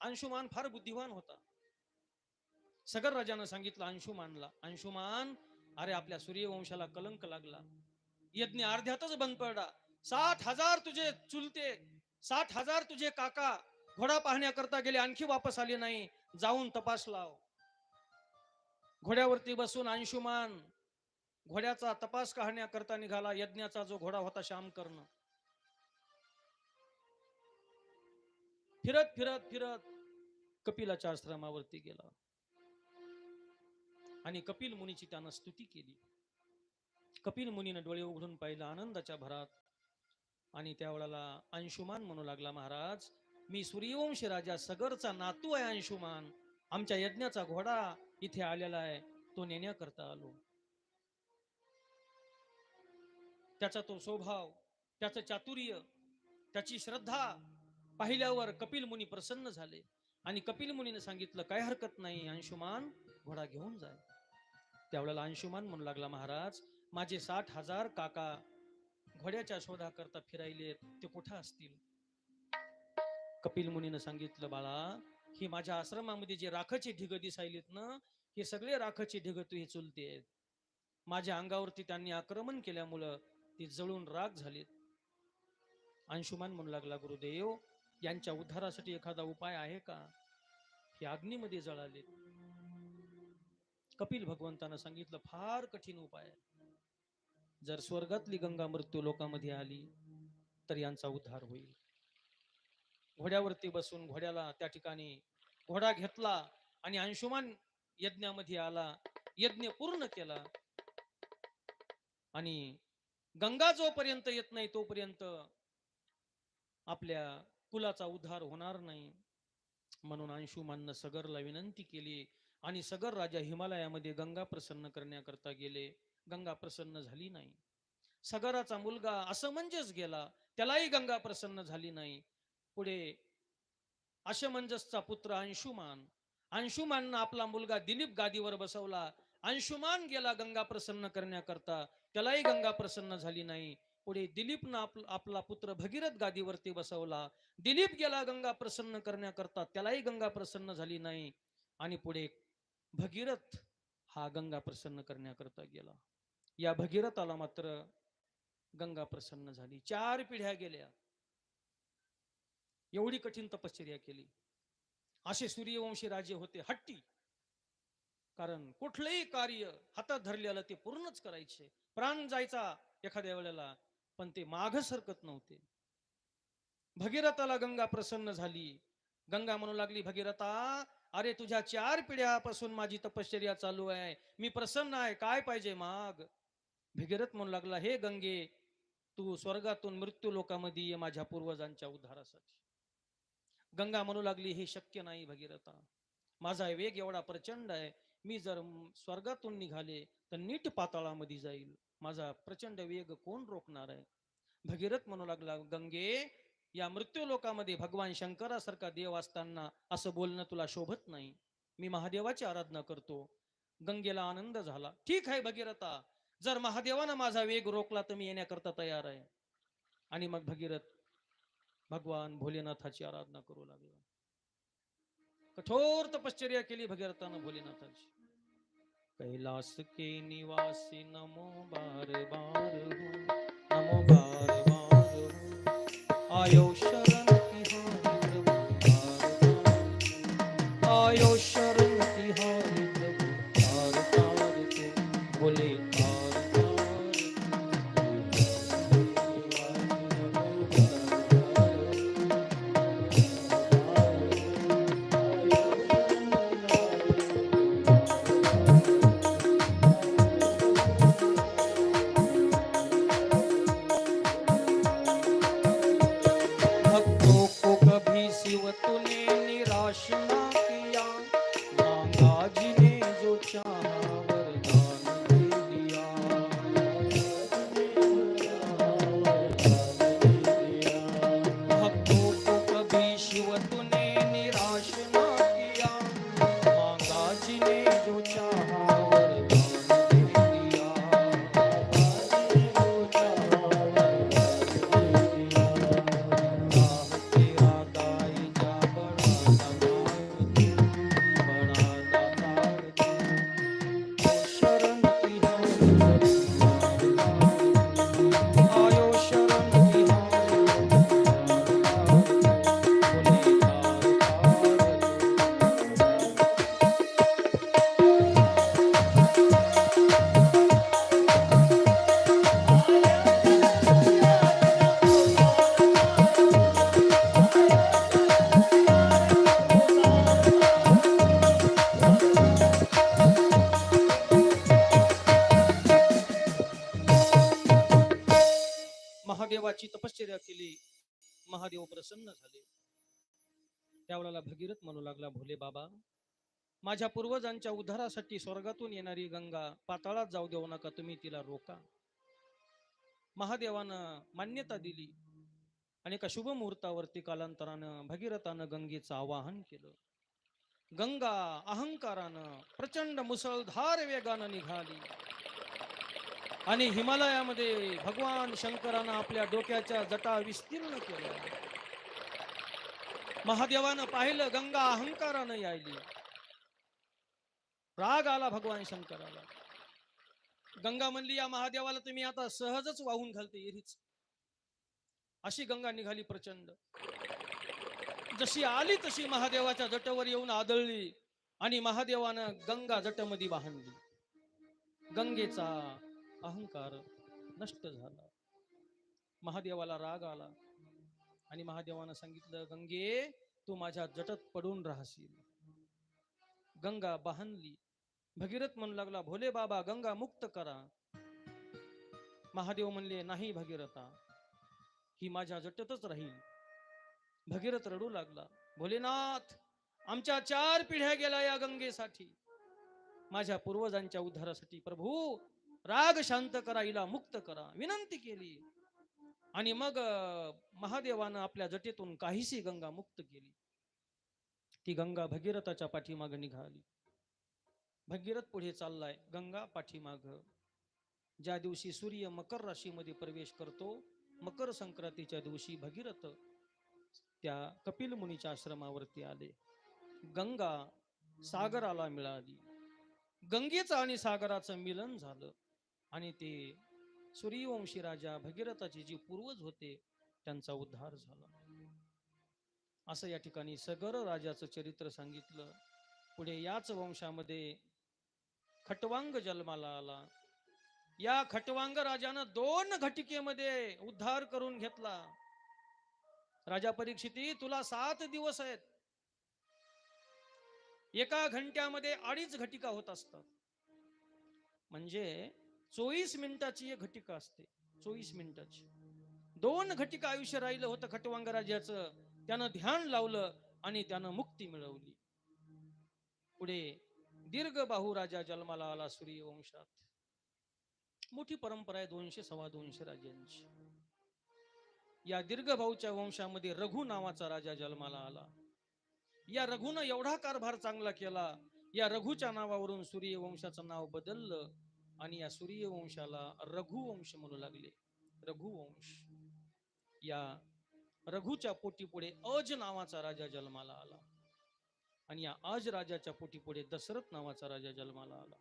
अंशुमान फार बुद्धिवान होता. सगर राजानं सांगितलं अंशुमानला, अंशुमान, अरे आपल्या सूर्यवंशाला कलंक लागला, यज्ञ अर्ध्यातच बंद पडला. 60,000 तुझे चुलते, 60,000 तुझे काका घोडा पाहण्याकरता गेले, आणखी वापस आले नाही. जाऊन तपास लाव. घोड्यावरती बसून अंशुमान घोड्याचा तपास करण्याकरता निघाला. यज्ञाचा जो घोडा होता श्यामकर्ण, फिरत फिरत फिरत कपिलाच्या आश्रमावरती गेला आणि कपिल मुनीची त्यानं स्तुती केली. कपिल मुनीनं डोळे उघडून पाहिलं आनंदाच्या भरात. आणि त्यावेळेला अंशुमान म्हणू लागला, महाराज, मी सूर्यवंशी राजा सगरचा नातू आहे अंशुमान. आमच्या यज्ञाचा घोडा इथे आलेला आहे, तो नेण्याकरता आलो. त्याचा तो स्वभाव, त्याचं चातुर्य, त्याची श्रद्धा पाहिल्यावर कपिल मुनी प्रसन्न झाले. आणि कपिल मुनीने सांगितलं, काय हरकत नाही अंशुमान, घोडा घेऊन जाय. त्यावेळेला अंशुमान म्हणू लागला, महाराज, माझे 60,000 काका घोड्याच्या शोधाकरता फिरायलेत, ते कुठं असतील? कपिल मुनीनं सांगितलं, बाळा, ही माझ्या आश्रमामध्ये जे राखाचे ढिग दिसायलेत ना, हे सगळे राखाचे ढिग तू हे चुलते आहेत. माझ्या अंगावरती त्यांनी आक्रमण केल्यामुळं ती जळून राख झालीत. अंशुमान म्हणू लागला, गुरुदेव, यांच्या उद्धारासाठी एखादा उपाय आहे का? हे अग्नीमध्ये जळालेत. कपिल भगवंतानं सांगितलं, फार कठीण उपाय आहे. जर स्वर्गातली गंगा मृत्यू लोकांमध्ये आली तर यांचा उद्धार होईल. घोड्यावरती बसून घोड्याला त्या ठिकाणी घोडा घेतला आणि अंशुमान यज्ञामध्ये आला, यज्ञ पूर्ण केला. आणि गंगा जोपर्यंत येत नाही तोपर्यंत आपल्या कुलाचा उद्धार होणार नाही. म्हणून अंशुमाननं सगरला विनंती केली आणि सगर राजा हिमालयामध्ये गंगा प्रसन्न करण्याकरता गेले. गंगा प्रसन्न झाली नाही. सगराचा मुलगा असमंजस गेला, त्यालाही गंगा प्रसन्न झाली नाही. पुढे असमंजसचा पुत्र अंशुमान, अंशुमाननं आपला मुलगा दिलीप गादीवर बसवला. अंशुमान गेला गंगा प्रसन्न करण्याकरता, त्यालाही गंगा प्रसन्न झाली नाही. पुढे दिलीपनं आपला पुत्र भगीरथ गादीवरती बसवला. दिलीप गेला गंगा प्रसन्न करण्याकरता, त्यालाही गंगा प्रसन्न झाली नाही. आणि पुढे भगीरथ हा गंगा प्रसन्न करण्याकरता गेला. या भगीरथाला मात्र गंगा प्रसन्न झाली. 4 पिढ्या गेल्या. एवढी कठीण तपश्चर्या केली. असे सूर्यवंशी राजे होते, हट्टी. कारण कुठलंही कार्य हातात धरलेलं ते पूर्णच करायचे. प्राण जायचा एखाद्या वेळेला, पण ते माघ सरकत नव्हते. भगीरथाला गंगा प्रसन्न झाली. गंगा म्हणू लागली, भगीरथा, अरे तुझ्या 4 पिढ्यापासून माझी तपश्चर्या चालू आहे, मी प्रसन्न आहे, काय पाहिजे माग. भगीरथ म्हणू लागला, हे गंगे, तू स्वर्गातून मृत्यू लोकामध्ये ये माझ्या पूर्वजांच्या उद्धारासाठी. गंगा म्हणू लागली, हे शक्य नाही भगीरथा, माझा वेग एवढा प्रचंड आहे, मी जर स्वर्गातून निघाले तर नीट पाताळामध्ये जाईल, माझा प्रचंड वेग कोण रोखणार आहे. भगीरथ म्हणू लागला, गंगे, या मृत्यू लोकामध्ये भगवान शंकरासारखा देव असताना असं बोलणं तुला शोभत नाही. मी महादेवाची आराधना करतो. गंगेला आनंद झाला. ठीक आहे भगीरथा, जर महादेवानं माझा वेग रोखला तर मी येण्याकरता तयार आहे. आणि मग भगीरथ भगवान भोलेनाथाची आराधना करू लागला. कठोर तपश्चर्या केली भगीरथानं भोलेनाथाची. कैलास के निवासी नमो बार बार हो, नमो बार बार हो, आयो शरण तिहारी प्रभु आयो शरण तिहारी प्रभु, तार तार को बोले पूजा केली. महादेव प्रसन्न झाले. त्यावेळेला भगीरथ म्हणू लागला, भोले बाबा, माझ्या पूर्वजांच्या उद्धारासाठी स्वर्गातून येणारी गंगा पाताळात जाऊ देऊ नका, तुम्ही तिला रोका. महादेवानं मान्यता दिली आणि एका शुभ मुहूर्तावरती कालांतरानं भगीरथानं गंगेचं आवाहन केलं. गंगा अहंकारानं प्रचंड मुसळधार वेगानं निघाली आणि हिमालयामध्ये भगवान शंकरानं आपल्या डोक्याच्या जटा विस्तीर्ण केल्या. महादेवानं पाहिलं गंगा अहंकारानं यायली. राग आला भगवान शंकराला. गंगा म्हणली, या महादेवाला तुम्ही आता सहजच वाहून घालते एरीच. अशी गंगा निघाली प्रचंड. जशी आली तशी महादेवाच्या जटेवर येऊन आदळली आणि महादेवानं गंगा जटमध्ये वाहनली. गंगेचा अहंकार नष्ट झाला. महादेवाला राग आला आणि महादेवानं सांगितलं, गंगे तू माझ्या जटत पडून राहशील. गंगा बहानली. भगीरथ म्हणू लागला, भोले बाबा गंगा मुक्त करा. महादेव म्हणले, नाही भगीरथा, ही माझ्या जटतच राहील. भगीरथ रडू लागला, भोलेनाथ, आमच्या 4 पिढ्या गेल्या या गंगेसाठी, माझ्या पूर्वजांच्या उद्धारासाठी. प्रभू राग शांत करा, हिला मुक्त करा, विनंती केली. आणि मग महादेवानं आपल्या जटेतून काहीशी गंगा मुक्त केली. ती गंगा भगीरथाच्या पाठीमागे निघाली. भगीरथ पुढे चाललाय, गंगा पाठीमाग. ज्या दिवशी सूर्य मकर राशीमध्ये प्रवेश करतो, मकर संक्रांतीच्या दिवशी भगीरथ त्या कपिल मुनीच्या आश्रमावरती आले. गंगा सागराला मिळाली. गंगेचं आणि सागराचं मिलन झालं आणि ते सूर्यवंशी राजा भगीरथाचे जे पूर्वज होते त्यांचा उद्धार झाला. असं या ठिकाणी सगर राजाचं चरित्र सांगितलं. पुढे याच वंशामध्ये खटवांग जन्माला आला. या खटवांग राजानं 2 घटिकेमध्ये उद्धार करून घेतला. राजा परीक्षिती, तुला 7 दिवस आहेत. एका घंट्यामध्ये 2.5 घटिका होत असतात. म्हणजे 24 मिनिटाची एक घटिका असते. 24 मिनिटाची 2 घटिका आयुष्य राहिलं होतं खटवांग राजाचं. त्यानं ध्यान लावलं आणि त्यानं मुक्ती मिळवली. पुढे दीर्घबाहू राजा जन्माला आला सूर्यवंशात. मोठी परंपरा आहे 200-225 राजांची. या दीर्घभाऊच्या वंशामध्ये रघु नावाचा राजा जन्माला आला. या रघुनं एवढा कारभार चांगला केला, या रघुच्या नावावरून सूर्यवंशाचं नाव बदललं आणि या सूर्यवंशाला रघुवंश म्हणू लागले. रघुवंश. या रघुच्या पोटी पुढे अज नावाचा राजा जन्माला आला आणि या अज राजाच्या पोटी पुढे दशरथ नावाचा राजा जन्माला आला.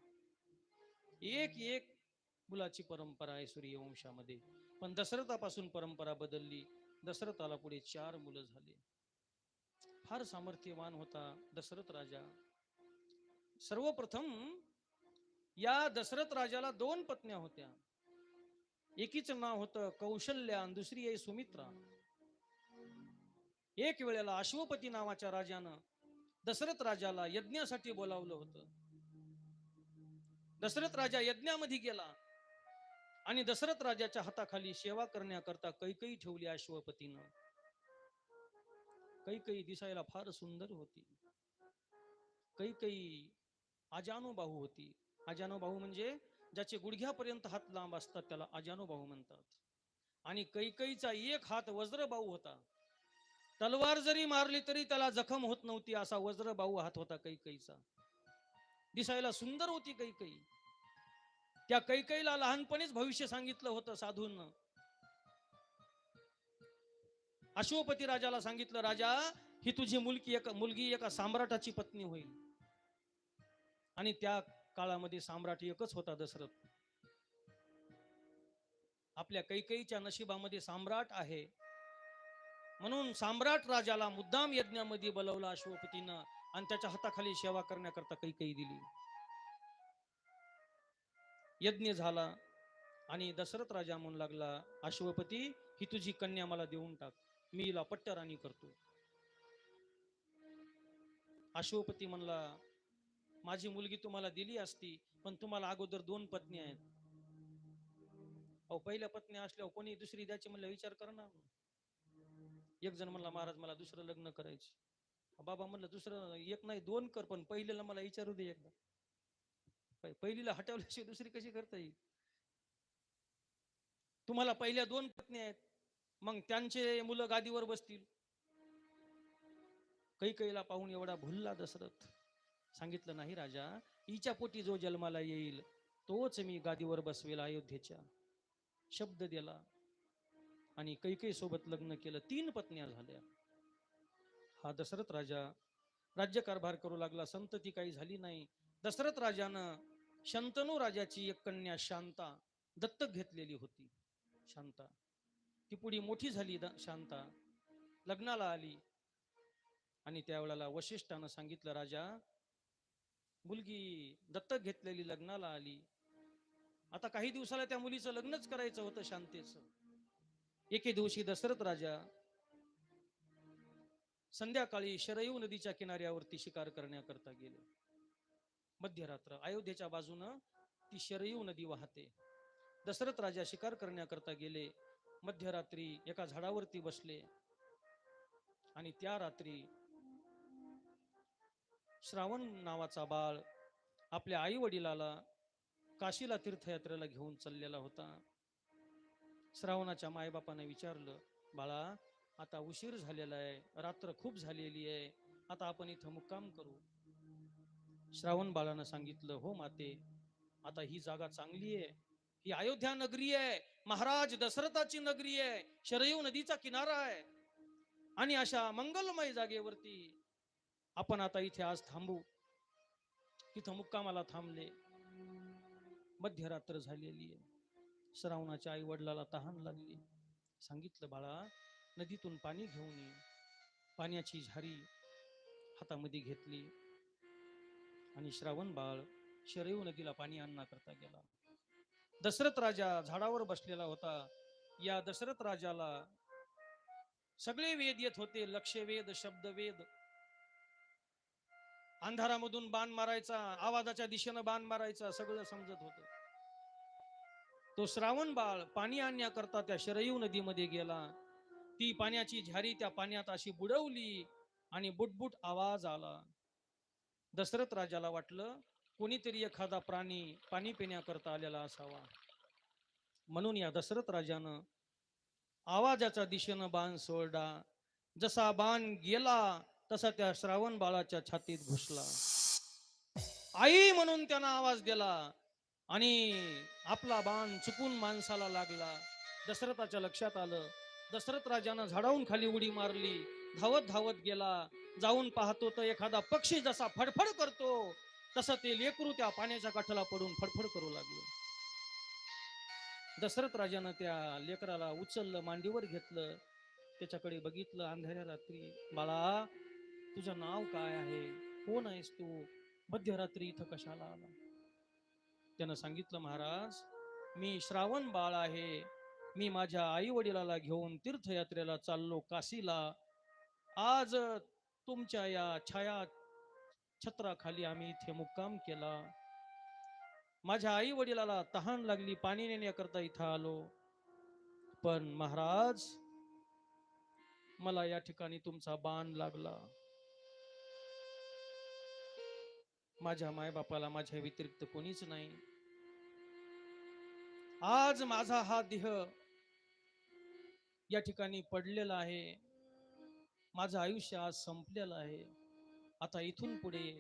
एक मुलाची परंपरा आहे सूर्यवंशामध्ये. पण दशरथापासून परंपरा बदलली. दशरथाला पुढे 4 मुलं झाले. फार सामर्थ्यवान होता दशरथ राजा. सर्वप्रथम या दशरथ राजाला 2 पत्न्या होत्या. एकीचं नाव होतं कौशल्या आणि दुसरी आहे सुमित्रा. एक वेळेला अश्वपती नावाच्या राजानं दशरथ राजाला यज्ञासाठी बोलावलं होतं. दशरथ राजा यज्ञामध्ये गेला आणि दशरथ राजाच्या हाताखाली सेवा करण्याकरता कैकई ठेवली अश्वपतीनं. कैकई दिसायला फार सुंदर होती. कैकई अजानुबाहू होती. अजानुबाहू म्हणजे ज्याचे गुडघ्यापर्यंत हात लांब असतात त्याला अजानुबाहू म्हणतात. आणि कैकईचा एक हात वज्रबाहू होता. तलवार जरी मारली तरी त्याला जखम होत नव्हती, असा वज्रबाहू हात होता कैकईचा. दिसायला सुंदर होती कैकई. त्या कैकईला लहानपणीच भविष्य सांगितलं होतं साधूंना. अश्वपती राजाला सांगितलं, राजा ही तुझी मुलगी एका सम्राटाची पत्नी होईल. आणि त्या काळामध्ये सम्राट एकच होता, दशरथ. आपल्या कैकईच्या नशिबामध्ये सम्राट आहे म्हणून सम्राट राजाला मुद्दाम यज्ञामध्ये बोलवलं अश्वपतीनं आणि त्याच्या हाताखाली सेवा करण्याकरता कैकई दिली. यज्ञ झाला आणि दशरथ राजा म्हणू लागला, अश्वपती ही तुझी कन्या मला देऊन टाक, मी हिला पट्टराणी करतो. अश्वपती म्हणला, माझी मुलगी तुम्हाला दिली असती पण तुम्हाला अगोदर 2 पत्नी आहेत. अहो पहिल्या पत्नी असल्यावर कोणी दुसरी द्यायची म्हणलं विचार कर ना. एक जण म्हणला महाराज मला दुसरं लग्न करायचे. बाबा म्हणलं दुसरं एक नाही दोन कर, पण पहिलेला मला विचारू दे एकदा. पहिलीला हटवल्याशिवाय दुसरी कशी करता येईल? तुम्हाला पहिल्या दोन पत्नी आहेत, मग त्यांचे मुलं गादीवर बसतील. कैकेयीला पाहून एवढा भुलला दशरथ. सांगितलं नाही राजा, हिच्या पोटी जो जन्माला येईल तोच मी गादीवर बसवेल अयोध्येच्या. शब्द दिला आणि कैकेयी सोबत लग्न केलं. 3 पत्न्या झाल्या. हा दशरथ राजा राज्यकारभार करू लागला. संतती काही झाली नाही. दशरथ राजानं शंतनू राजाची एक कन्या शांता दत्तक घेतलेली होती. शांता ती पुढे मोठी झाली. शांता लग्नाला आली आणि त्यावेळेला वशिष्ठानं सांगितलं, राजा मुलगी दत्तक घेतलेली लग्नाला आली, आता काही दिवसाला त्या मुलीचं लग्नच करायचं होतं शांतेचं. एके दिवशी दशरथ राजा संध्याकाळी शरयू नदीच्या किनाऱ्यावरती शिकार करण्याकरता गेले. मध्यरात्र, अयोध्येच्या बाजूनं ती शरयू नदी वाहते. दशरथ राजा शिकार करण्याकरता गेले. मध्यरात्री एका झाडावरती बसले आणि त्या रात्री श्रावण नावाचा बाळ आपल्या आई वडिलाला काशीला तीर्थयात्रेला घेऊन चाललेला होता. श्रावणाच्या मायबापाने विचारलं, बाळा आता उशीर झालेला आहे, रात्र खूप झालेली आहे, आता आपण इथं मुक्काम करू. श्रावण बाळानं सांगितलं, हो माते, आता ही जागा चांगली आहे, ही अयोध्या नगरी आहे, महाराज दशरथाची नगरी आहे, शरयू नदीचा किनारा आहे आणि अशा मंगलमय जागेवरती आपण आता इथे आज थांबू. तिथं मुक्कामाला थांबले. मध्यरात्र झालेली आहे. श्रावणाच्या आई वडिलाला तहान लागली. सांगितलं, बाळा नदीतून पाणी घेऊन ये. पाण्याची झारी हातामध्ये घेतली आणि श्रावण बाळ शरयू नदीला पाणी आणण्याकरता गेला. दशरथ राजा झाडावर बसलेला होता. या दशरथ राजाला सगळे वेद येत होते, लक्ष्यवेद, शब्दवेद. अंधारामधून बाण मारायचा, आवाजाच्या दिशेनं बाण मारायचा, सगळं समजत होतं. तो श्रावण बाळ पाणी आणण्याकरता त्या शरयू नदीमध्ये गेला. ती पाण्याची झारी त्या पाण्यात अशी बुडवली आणि बुटबुट आवाज आला. दशरथ राजाला वाटलं कोणीतरी एखादा प्राणी पाणी पिण्याकरता आलेला असावा. म्हणून या दशरथ राजानं आवाजाच्या दिशेनं बाण सोडला. जसा बाण गेला तसा त्या श्रावण बाळाच्या छातीत घुसला. आई म्हणून त्यानं आवाज दिला आणि आपला बाण चुकून माणसाला लागला. दशरथाच्या लक्षात आलं. दशरथ राजानं झाडावून खाली उडी मारली, धावत धावत गेला. जाऊन पाहतो तर एखादा पक्षी जसा फडफड करतो तसं ते लेकरू त्या पाण्याच्या काठाला पडून फडफड करू लागलं. दशरथ राजानं त्या लेकराला उचललं, मांडीवर घेतलं, त्याच्याकडे बघितलं. अंधाऱ्या रात्री, बाळा तुझं नाव काय आहे, कोण आहेस तू, मध्यरात्री इथं कशाला आला? त्यानं सांगितलं, महाराज मी श्रावण बाळ आहे, मी माझ्या आई वडिलाला घेऊन तीर्थयात्रेला चाललो काशीला. आज तुमच्या या छाया छत्राखाली आम्ही इथे मुक्काम केला. माझ्या आई वडिलाला तहान लागली, पाणी नेण्याकरता इथं आलो, पण महाराज मला या ठिकाणी तुमचा बाण लागला. माझ्या मायबापाला माझ्या व्यतिरिक्त कोणीच नाही. आज माझा हा देह या ठिकाणी पडलेला आहे, माझं आयुष्य आज संपलेलं आहे. आता इथून पुढे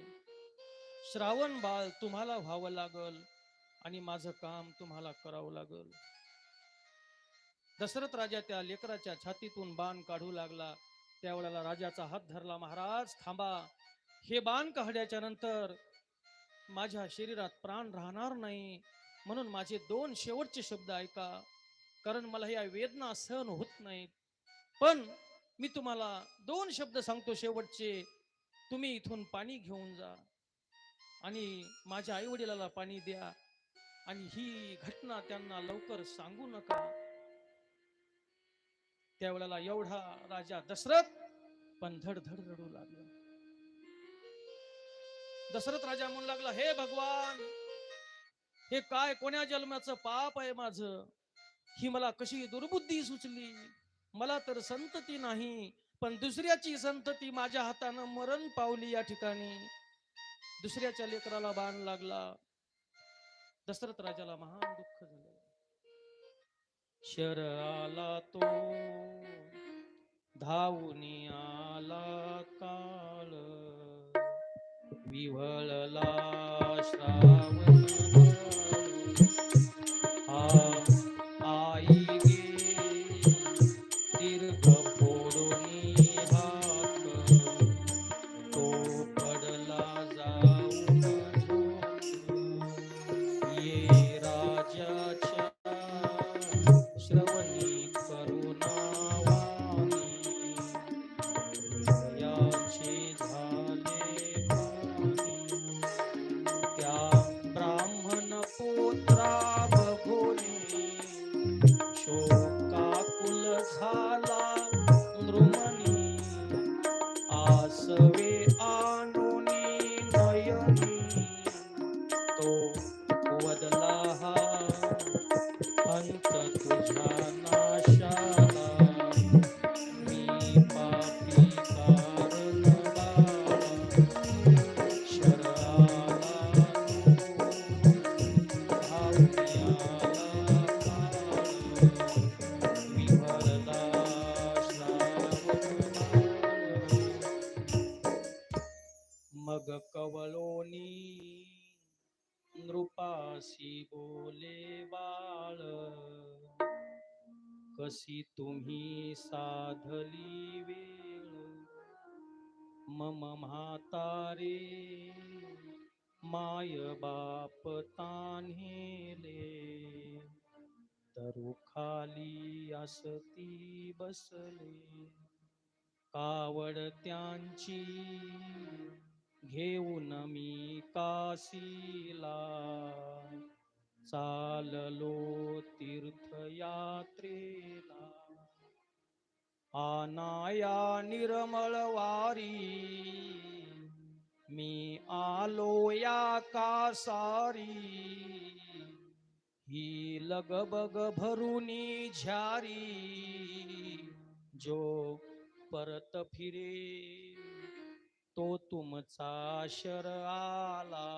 श्रावण बाळ तुम्हाला व्हावं लागल आणि माझं काम तुम्हाला करावं लागल. दशरथ राजा त्या लेकराच्या छातीतून बाण काढू लागला. त्यावेळेला राजाचा हात धरला, महाराज थांबा, हे बाण काढल्याच्या नंतर माझ्या शरीरात प्राण राहणार नाही, म्हणून माझे 2 शेवटचे शब्द ऐका, कारण मला या वेदना सहन होत नाहीत. पण मी तुम्हाला 2 शब्द सांगतो शेवटचे, तुम्ही इथून पाणी घेऊन जा आणि माझ्या आई वडिलाला पाणी द्या आणि ही घटना त्यांना लवकर सांगू नका. त्यावेळेला एवढा राजा दशरथ पण धडधड रडू लागला. दशरथ राजा म्हणू लागला, हे भगवान, हे काय कोण्या जन्माचं पाप आहे माझं, ही मला कशी दुर्बुद्धी सुचली. मला तर संतती नाही, पण दुसऱ्याची संतती माझ्या हातानं मरण पावली या ठिकाणी. दुसऱ्याच्या लेकराला बाण लागला. दशरथ राजाला महान दुःख झालं. शर आला तो धावूनी आला काळ, विव्हळला श्रावण आई गे दीर्घ फोडूनी हात, तो पडला जाऊन झोप. ये राजाच्या श्रवणी करुणावाणी, हृदयाचे झाले पाणी. त्या ब्राह्मण पुत्रा बघुनी शोकाकुल झाला नृमणी. आसवे आणुनी नयनी, तो वदला हा अंत तुझ्या नाशाला. मी पापी कारण बाळा, शर आला तो धावूनी आला काळ, विव्हळला श्रावण बाळ. मग कवळोनी नृपासी बोले बाळ, कशी तुम्ही साधली वेळ. मम म्हातारे माय बाप तान्हेले, तरू खाली असती बसले. कावड त्यांची घेऊन मी काशीला, चाललो तीर्थयात्रेला. आनाया निर्मळ वारी, मी आलो या कासारी. ही लगबग भरुनी झारी, जो परत फिरे तो तुमचा शर आला.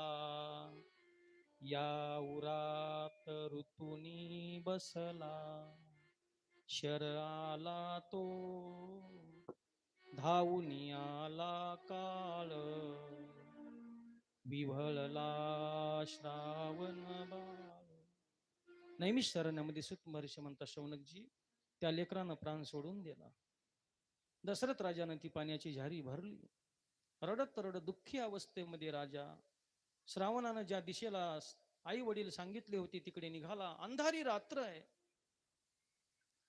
या उरात ऋतुनी बसला, शर आला तो धावूनी आला काळ, विव्हळला श्रावण बाळ. नैमिषारण्यामध्ये सूत महर्षी म्हणतात, शौनकजी त्या लेकरानं प्राण सोडून दिला. दशरथ राजानं ती पाण्याची झारी भरली. रडत रडत दुःखी अवस्थेमध्ये राजा श्रावणानं ज्या दिशेला आई वडील सांगितले होते तिकडे निघाला. अंधारी रात्र आहे.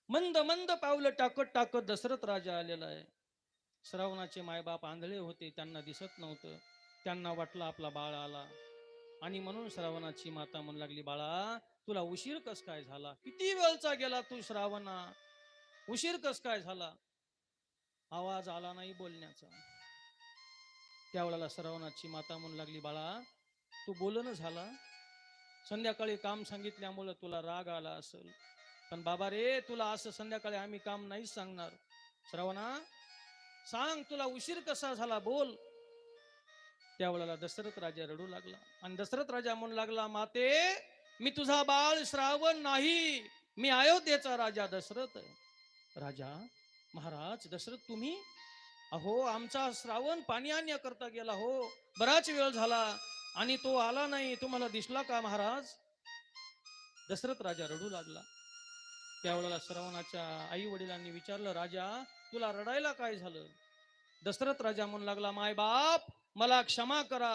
मंद मंद पावलं टाकत टाकत दशरथ राजा आलेला आहे. श्रावणाचे मायबाप आंधळे होते, त्यांना दिसत नव्हतं. त्यांना वाटलं आपला बाळ आला, आणि म्हणून श्रावणाची माता म्हणू लागली, बाळा तुला उशीर कस काय झाला? किती वेळचा गेला तू श्रावणा, उशीर कस काय झाला? आवाज आला नाही बोलण्याचा. त्यावेळेला श्रावणाची माता म्हणू लागली, बाळा तू बोलणं झाला, संध्याकाळी काम सांगितल्यामुळं तुला राग आला असेल, पण बाबा रे तुला असं संध्याकाळी आम्ही काम नाहीच सांगणार. श्रावणा सांग तुला उशीर कसा झाला, बोल. त्यावेळेला दशरथ राजा रडू लागला आणि दशरथ राजा म्हणू लागला, माते मी तुझा बाळ श्रावण नाही, मी अयोध्येचा राजा दशरथ आहे. राजा महाराज दशरथ तुम्ही, अहो आमचा श्रावण पाणी आणण्याकरता गेला हो, बराच वेळ झाला आणि तो आला नाही, तुम्हाला दिसला का महाराज? दशरथ राजा रडू लागला. त्यावेळेला श्रावणाच्या आई वडिलांनी विचारलं, राजा तुला रडायला काय झालं? दशरथ राजा म्हणू लागला, माय बाप मला क्षमा करा,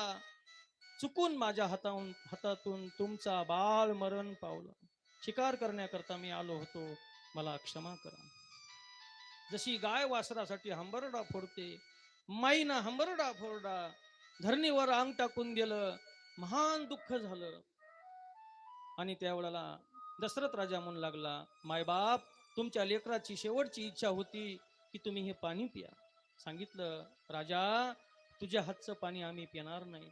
चुकून माझ्या हातातून तुमचा बाळ मरण पावलं. शिकार करण्याकरता मी आलो होतो, मला क्षमा करा. जशी गाय वासरासाठी हंबरडा फोडते, माईना हंबरडा फोरडा, धरणीवर अंग टाकून गेलं, महान दुःख झालं. आणि त्यावेळेला दशरथ राजा म्हणू लागला, मायबाप तुमच्या लेकराची शेवटची इच्छा होती की तुम्ही हे पाणी पिया. सांगितलं, राजा तुझ्या हातचं पाणी आम्ही पिणार नाही,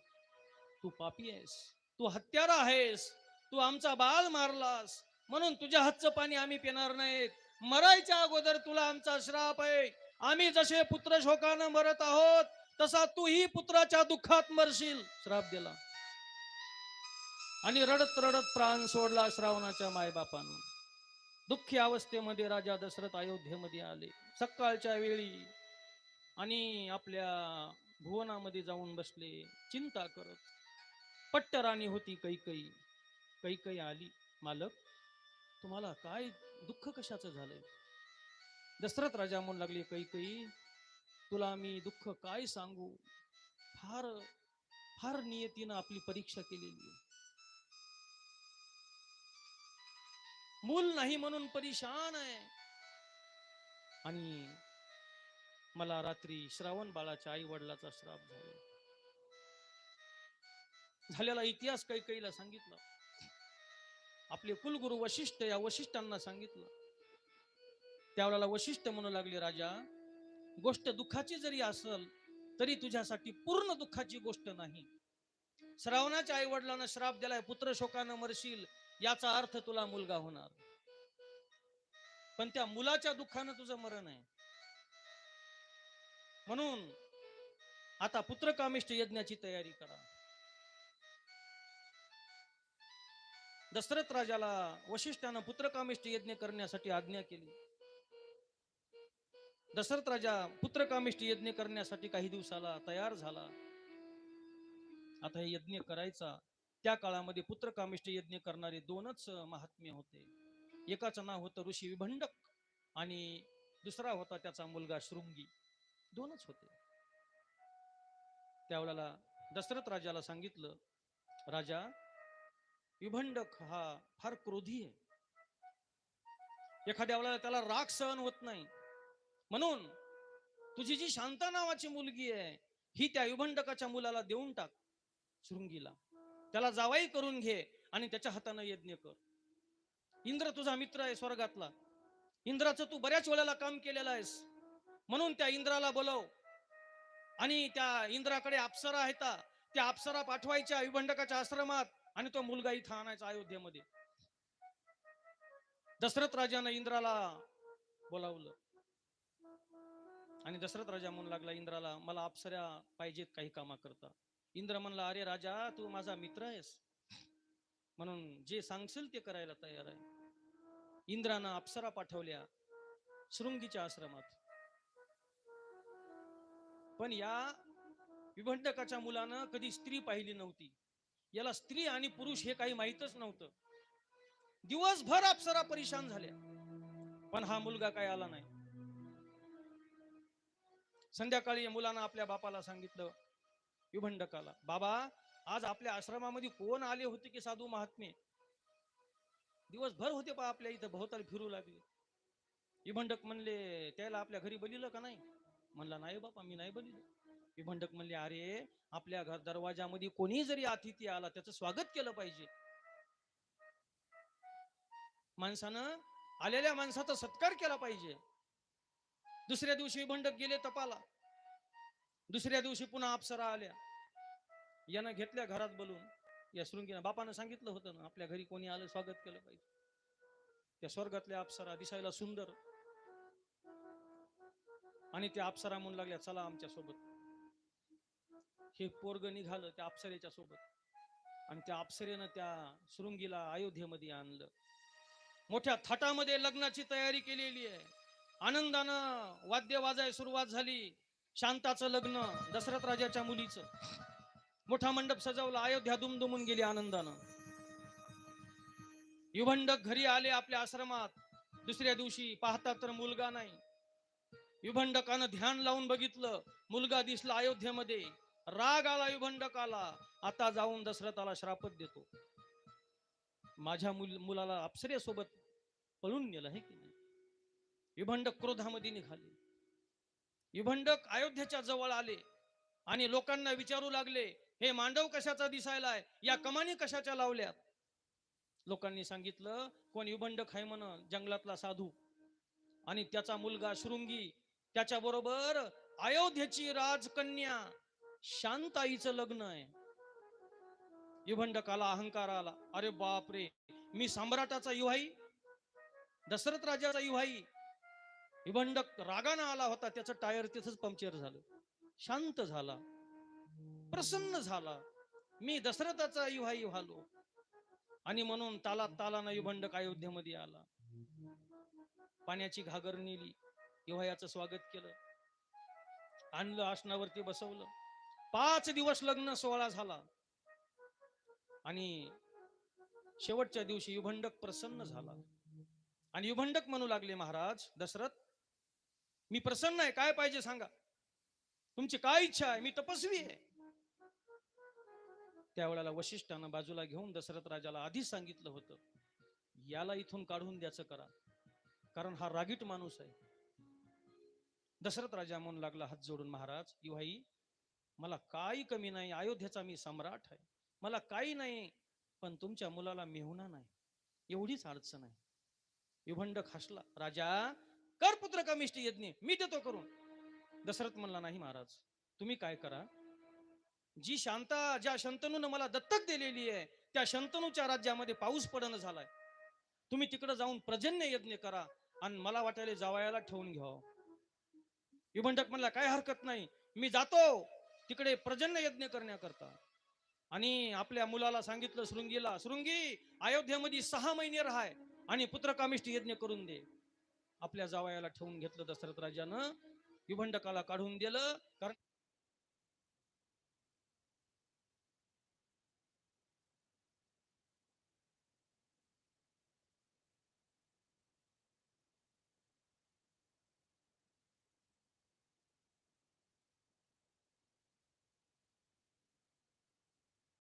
तू पापी आहेस, तू हत्यारा आहेस, तू आमचा बाळ मारलास, म्हणून तुझ्या हातचं पाणी आम्ही पिणार नाहीत. मरायच्या अगोदर तुला आमचा श्राप आहे. आम्ही जसे पुत्र शोकानं मरत आहोत तसा तूही पुत्राच्या दुःखात मरशील. श्राप दिला आणि रडत रडत प्राण सोडला श्रावणाच्या मायबापानं. दुःखी अवस्थेमध्ये राजा दशरथ अयोध्येमध्ये आले सकाळच्या वेळी आणि आपल्या भुवनामध्ये जाऊन बसले चिंता करत. पट्टराणी होती कैकई. कैकई आली, मालक तुम्हाला काय दुःख कशाचं झालंय? दशरथ राजा म्हणू लागले, कैकई तुला मी दुःख काय सांगू. फार फार नियतीनं आपली परीक्षा केलेली आहे. मूल नाही म्हणून परेशान आहे. आणि मला रात्री श्रावण बाळाच्या आई वडिलाचा श्राप झाला. झालेला इतिहास कैकईला सांगितला. आपले कुलगुरू वशिष्ठ या वशिष्ठांना सांगितलं. त्यावेळेला वशिष्ठ म्हणू लागले, राजा गोष्ट दुःखाची जरी असल तरी तुझ्यासाठी पूर्ण दुःखाची गोष्ट नाही. श्रावणाच्या आई वडिलांना श्राप दिलाय, पुत्र शोकानं मरशील, याचा अर्थ तुला मुलगा होणार. पण त्या मुलाच्या दुःखानं तुझं मरण आहे. म्हणून आता पुत्रकामिष्ट यज्ञाची तयारी करा. दशरथ राजाला वशिष्ठानं पुत्रकामिष्ट यज्ञ करण्यासाठी आज्ञा केली. दशरथ राजा पुत्रकामिष्ट यज्ञ करण्यासाठी काही दिवसाला तयार झाला. आता हे यज्ञ करायचा. त्या काळामध्ये पुत्रकामिष्ट यज्ञ करणारे दोनच महात्मे होते. एकाचं नाव होतं ऋषी विभंडक आणि दुसरा होता त्याचा मुलगा शृंगी. दोनच होते. त्यावेळेला दशरथ राजाला सांगितलं, राजा विभंडक हा फार क्रोधी आहे. एखाद्या वेळेला त्याला राग सहन होत नाही. म्हणून तुझी जी शांता नावाची मुलगी आहे ही त्या विभंडकाच्या मुलाला देऊन टाक, शृंगीला. त्याला जावाई करून घे आणि त्याच्या हाताने यज्ञ कर. इंद्र तुझा मित्र आहे स्वर्गातला. इंद्राचं तू बऱ्याच वेळेला काम केलेलं आहेस. म्हणून त्या इंद्राला बोलव आणि त्या इंद्राकडे अप्सरा आहेत, त्या अप्सरा पाठवायच्या विभंडकाच्या आश्रमात आणि तो मुलगा इथं आणायचा अयोध्येमध्ये. दशरथ राजाने इंद्राला बोलावलं आणि दशरथ राजा म्हणू लागला इंद्राला, मला अप्सरा पाहिजेत काही कामा करता. इंद्र म्हणला, अरे राजा तू माझा मित्र आहेस म्हणून जे सांगशील ते करायला तयार आहे. इंद्रानं अप्सरा पाठवल्या शृंगीच्या आश्रमात. पण या विभंडकाच्या मुलानं कधी स्त्री पाहिली नव्हती. याला स्त्री आणि पुरुष हे काही माहीतच नव्हतं. दिवसभर अप्सरा परेशान झाल्या पण हा मुलगा काय आला नाही. संध्याकाळी मुलानं आपल्या बापाला सांगितलं, विभंडकाला, बाबा आज आपल्या आश्रमामध्ये कोण आले होते की साधू महात्मे? दिवसभर होते पा आपल्या इथं भोवताल फिरू लागले. विभंडक म्हणले, त्याला आपल्या घरी बलिलं का नाही? म्हणला, नाही बापा मी नाही बलिलं. विभंडक म्हणले, अरे आपल्या घर दरवाजामध्ये कोणी जरी अतिथी आला त्याचं स्वागत केलं पाहिजे. माणसानं आलेल्या माणसाचा सत्कार केला पाहिजे. दुसऱ्या दिवशी विभंडक गेले तपाला. दुसऱ्या दिवशी पुन्हा अप्सरा आल्या. यानं घेतल्या घरात बोलून. या शृंगीनं बापानं सांगितलं होतं ना आपल्या घरी कोणी आलं स्वागत केलं पाहिजे. त्या स्वर्गातल्या अप्सरा दिसायला सुंदर आणि त्या अप्सरा म्हणू लागल्या, चला आमच्या सोबत. हे पोरग निघालं त्या अप्सरेच्या सोबत आणि त्या अप्सरेनं त्या शृंगीला अयोध्येमध्ये आणलं. मोठ्या थाटामध्ये लग्नाची तयारी केलेली आहे. आनंदानं वाद्य वाजाय सुरुवात झाली. शांताचं लग्न दशरथ राजाच्या मुलीचं. मोठा मंडप सजवला. अयोध्या दुमदुमून गेली आनंदानं. विभंडक घरी आले आपल्या आश्रमात. दुसऱ्या दिवशी पाहतात तर मुलगा नाही. विभंडकानं ध्यान लावून बघितलं, मुलगा दिसला अयोध्येमध्ये. राग आला विभंडकाला. आता जाऊन दशरथाला श्रापच देतो. माझ्या मुलाला अप्सरेसोबत पळून नेलं आहे की नाही. विभंडक क्रोधामध्ये निघाले. विभंडक अयोध्येच्या जवळ आले आणि लोकांना विचारू लागले, हे मांडव कशाचा दिसायलाय, या कमानी कशाच्या लावल्यात? लोकांनी सांगितलं, कोण विभंडक आहे म्हण, जंगलातला साधू आणि त्याचा मुलगा शृंगी, त्याच्या बरोबर अयोध्येची राजकन्या शांताईचं लग्न आहे. विभंडकाला अहंकार आला, अरे बाप रे, मी सम्राटाचा युवाई, दशरथ राजाचा युहाई युभंडक रागानं आला होता, त्याचं टायर तिथंच पंक्चर झालं. शांत झाला, प्रसन्न झाला. मी दशरथाचा युहाई व्हालो. आणि म्हणून तालात तालानं युभंडक अयोध्येमध्ये आला. पाण्याची घागर नेली, युहायाचं स्वागत केलं, आणलं, आसनावरती बसवलं. 5 दिवस लग्न सोहळा झाला. आणि शेवटच्या दिवशी युभंडक प्रसन्न झाला. आणि युभंडक म्हणू लागले, महाराज दशरथ, मी प्रसन्न आहे, काय पाहिजे सांगा, तुमची काय इच्छा आहे, मी तपस्वी आहे. त्यावेळेला वशिष्ठानं बाजूला घेऊन दशरथ राजाला आधीच सांगितलं होतं, याला इथून काढून द्यायचं करा, कारण हा रागीट माणूस आहे. दशरथ राजा म्हणू लागला हात जोडून, महाराज युहाई, मला काही कमी नाही, अयोध्येचा मी सम्राट आहे, मला काही नाही, पण तुमच्या मुलाला मेहुणा नाही, एवढीच अडचण आहे. युभंडक हसला, राजा कर पुत्र कमिष्ठी यज्ञ, मी देतो करून. दशरथ म्हणला, नाही महाराज, तुम्ही काय करा, ज्या शंतनूनं मला दत्तक दिलेली आहे, त्या शंतनूच्या राज्यामध्ये पाऊस पडणं झालाय, तुम्ही तिकडे जाऊन पर्जन्य यज्ञ करा आणि मला वाटायला जावयाला ठेवून घ्या. युभंडक म्हणला, काय हरकत नाही, मी जातो तिकडे पर्जन्य यज्ञ करण्याकरता. आणि आपल्या मुलाला सांगितलं, शृंगीला, शृंगी अयोध्येमध्ये 6 महिने राहाय आणि पुत्रकामिष्ठी यज्ञ करून दे. आपल्या जावयाला ठेवून घेतलं दशरथ राजानं, युभंडकाला काढून दिलं, कारण